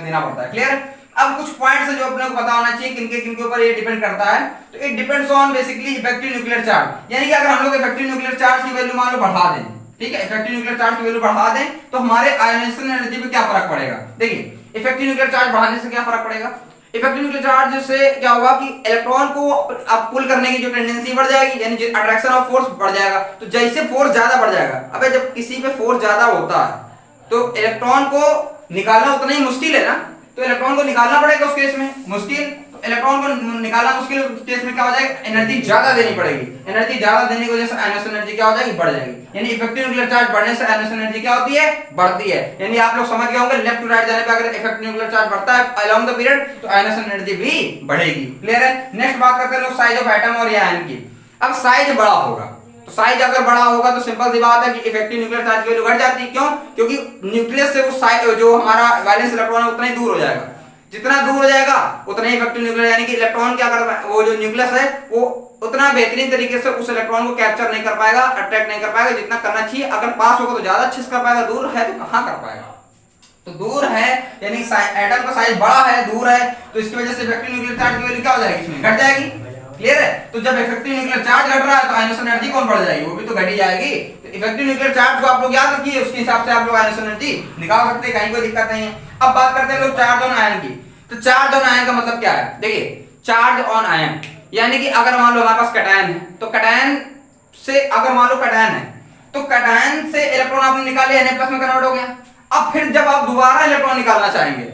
देना पड़ता है, क्लियर। अब कुछ पॉइंट्स है जो अपने को पता होना चाहिए किनके किनके ऊपर ये डिपेंड करता है। तो it depends on basically effective nuclear charge, यानी कि अगर हम लोग इफेक्टिव न्यूक्लियर चार्ज की वैल्यू मान लो बढ़ा दें, ठीक है, इफेक्टिव न्यूक्लियर चार्ज की वैल्यू बढ़ा दें तो हमारे आयनाइजेशन एनर्जी पे क्या फर्क पड़ेगा। देखिए इफेक्टिव न्यूक्लियर चार्ज बढ़ाने से क्या फर्क पड़ेगा, इफेक्टिव न्यूक्लियर चार्ज से क्या होगा कि इलेक्ट्रॉन को अब पुल करने की जो टेंडेंसी बढ़ जाएगी, यानी अट्रैक्शन ऑफ फोर्स बढ़ जाएगा। तो जैसे फोर्स ज्यादा बढ़ जाएगा, अबे जब किसी पे फोर्स ज्यादा होता है तो इलेक्ट्रॉन को निकालना उतना ही मुश्किल है ना, तो इलेक्ट्रॉन को निकालना पड़ेगा उस केस में मुश्किल, तो इलेक्ट्रॉन को निकालना मुश्किल उस केस में क्या हो जाएगा एनर्जी ज्यादा देनी पड़ेगी। एनर्जी ज्यादा देने की वजह से आयनाइजेशन एनर्जी क्या हो जाएगी बढ़ जाएगी, यानी इफेक्टिव न्यूक्लियर चार्ज बढ़ने से आयनाइजेशन एनर्जी क्या होती है बढ़ती है। यानी आप लोग समझ गए होंगे लेफ्ट टू राइट जाने पे अगर इफेक्टिव न्यूक्लियर चार्ज बढ़ता है अलोंग द पीरियड तो आयनाइजेशन एनर्जी भी बढ़ेगी, क्लियर है। नेक्स्ट बात करते हैं लोग साइज ऑफ एटम और आयन की। अब साइज बड़ा होगा, तो साइज अगर बड़ा होगा तो सिंपल सी बात है कि इफेक्टिव न्यूक्लियर चार्ज की वैल्यू घट जाती है। क्यों, क्योंकि न्यूक्लियस से वो साइज जो हमारा वैलेंस इलेक्ट्रॉन है उतना ही दूर हो जाएगा, जितना दूर हो जाएगा उतना ही इफेक्टिव न्यूक्लियर, यानी कि इलेक्ट्रॉन क्या कर वो जो न्यूक्लियस है वो उतना बेहतरीन तरीके से उस इलेक्ट्रॉन को कैप्चर नहीं कर पाएगा, अट्रैक्ट नहीं कर पाएगा जितना करना चाहिए। अगर पास होगा तो ज्यादा अच्छे से कर पाएगा, दूर है तो कहां कर पाएगा। तो दूर है यानी एटम का साइज बड़ा है, दूर है, तो इसकी वजह से इफेक्टिव न्यूक्लियर चार्ज की वैल्यू क्या हो जाएगी इसमें घट जाएगी, क्लियर है। तो जब इफेक्टिव न्यूक्लियर चार्ज घट रहा है तो आयनाइजेशन एनर्जी कौन बढ़ जाएगी, वो भी तो घट ही जाएगी। तो इफेक्टिव न्यूक्लियर चार्ज को आप लोग याद रखिए, उसके हिसाब से आप लोग आयनाइजेशन एनर्जी निकाल सकते हैं, कहीं कोई दिक्कत नहीं है। अब बात करते हैं लोग चार्ज ऑन आयन की। तो चार्ज ऑन आयन का मतलब क्या है? देखिए, चार्ज ऑन आयन यानी कि अगर मान लो हमारे पास कैटायन है, तो कैटायन से अगर मान लो कैटायन है, तो कैटायन से इलेक्ट्रॉन आपने निकाले, Na+ में कन्वर्ट हो गया। अब फिर जब आप दोबारा इलेक्ट्रॉन निकालना चाहेंगे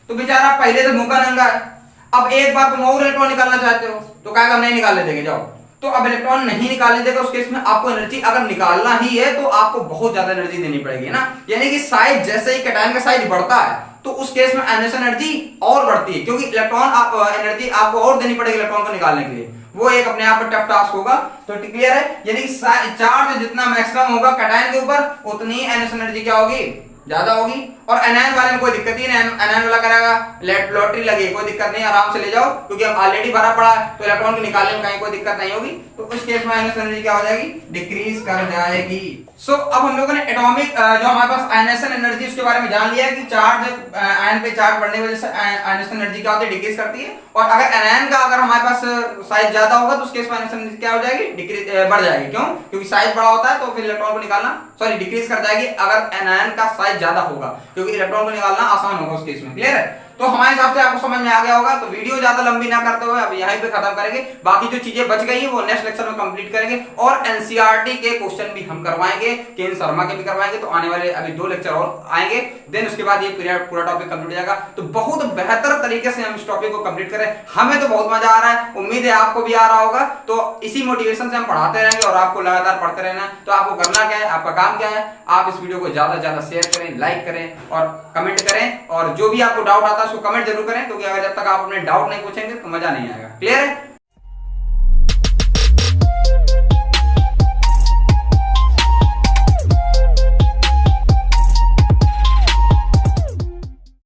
तो बेचारा पहले से भूखा नंगा है, अब एक बार तुम और इलेक्ट्रॉन निकालना चाहते हो तो कहेगा नहीं निकालने देंगे, जाओ। तो अब इलेक्ट्रॉन नहीं निकालने देगा, उस केस में आपको एनर्जी अगर निकालना ही है तो आपको बहुत ज्यादा एनर्जी देनी पड़ेगी ना। यानी कि साइज, जैसे ही कैटायन का साइज बढ़ता है तो उस केस में आयनेशन एनर्जी और बढ़ती है, क्योंकि इलेक्ट्रॉन एनर्जी आपको और देनी पड़ेगी इलेक्ट्रॉन को निकालने के लिए। वो एक अपने आप में टफ टास्क होगा। तो क्लियर है, यानी कि चार्ज जितना मैक्सिमम होगा कैटायन के ऊपर, उतनी आयनेशन एनर्जी क्या होगी? ज्यादा होगी। और एनायन वाले में कोई दिक्कत ही नहीं, एनायन वाला करेगा लॉटरी लगी, कोई दिक्कत नहीं, आराम से ले जाओ, क्योंकि अब ऑलरेडी भरा पड़ा है तो इलेक्ट्रॉन को निकालने में कहीं कोई दिक्कत नहीं होगी। तो उस केस में आयनेशन एनर्जी क्या हो जाएगी? डिक्रीज कर जाएगी। अब हम लोगों ने एटॉमिक जो हमारे पास आयनेशन एनर्जी उसके बारे में जान लिया कि चार्ज आयन पे चार्ज बढ़ने की वजह से आयनेशन एनर्जी क्या होती है? डिक्रीज करती है। और अगर एनायन का अगर हमारे पास साइज ज्यादा होगा तो उस केस में आयनेशन एनर्जी क्या हो जाएगी? डिक्रीज बढ़ जाएगी। क्यों? क्योंकि साइज बड़ा होता है तो फिर इलेक्ट्रॉन को निकालना डिक्रीज कर जाएगी अगर एनायन का साइज ज्यादा होगा, क्योंकि इलेक्ट्रॉन को निकालना आसान होगा उस केस में। क्लियर है? तो हमारे हिसाब से आपको समझ में आ गया होगा। तो वीडियो ज्यादा लंबी ना करते हुए अब यहीं पे खत्म करेंगे। बाकी जो चीजें बच गई है वो नेक्स्ट लेक्चर में कंप्लीट करेंगे, और एनसीईआरटी के क्वेश्चन भी हम करवाएंगे, केन शर्मा के भी करवाएंगे। तो आने वाले अभी 2 लेक्चर और आएंगे, देन उसके बाद ये पूरा टॉपिक कंप्लीट हो जाएगा। तो बहुत बेहतर तरीके से हम इस टॉपिक को कंप्लीट करें। हमें तो बहुत मजा आ रहा है, उम्मीद है आपको भी आ रहा होगा। तो इसी मोटिवेशन से हम पढ़ाते रहेंगे और आपको लगातार पढ़ते रहना। तो आपको करना क्या है? आपका काम क्या है? आप इस वीडियो को ज्यादा से ज्यादा शेयर करें, लाइक करें और कमेंट करें, और जो भी आपको डाउट आता है उसको कमेंट जरूर करें, क्योंकि अगर जब तक आप अपने डाउट नहीं पूछेंगे तो मजा नहीं आएगा। क्लियर है?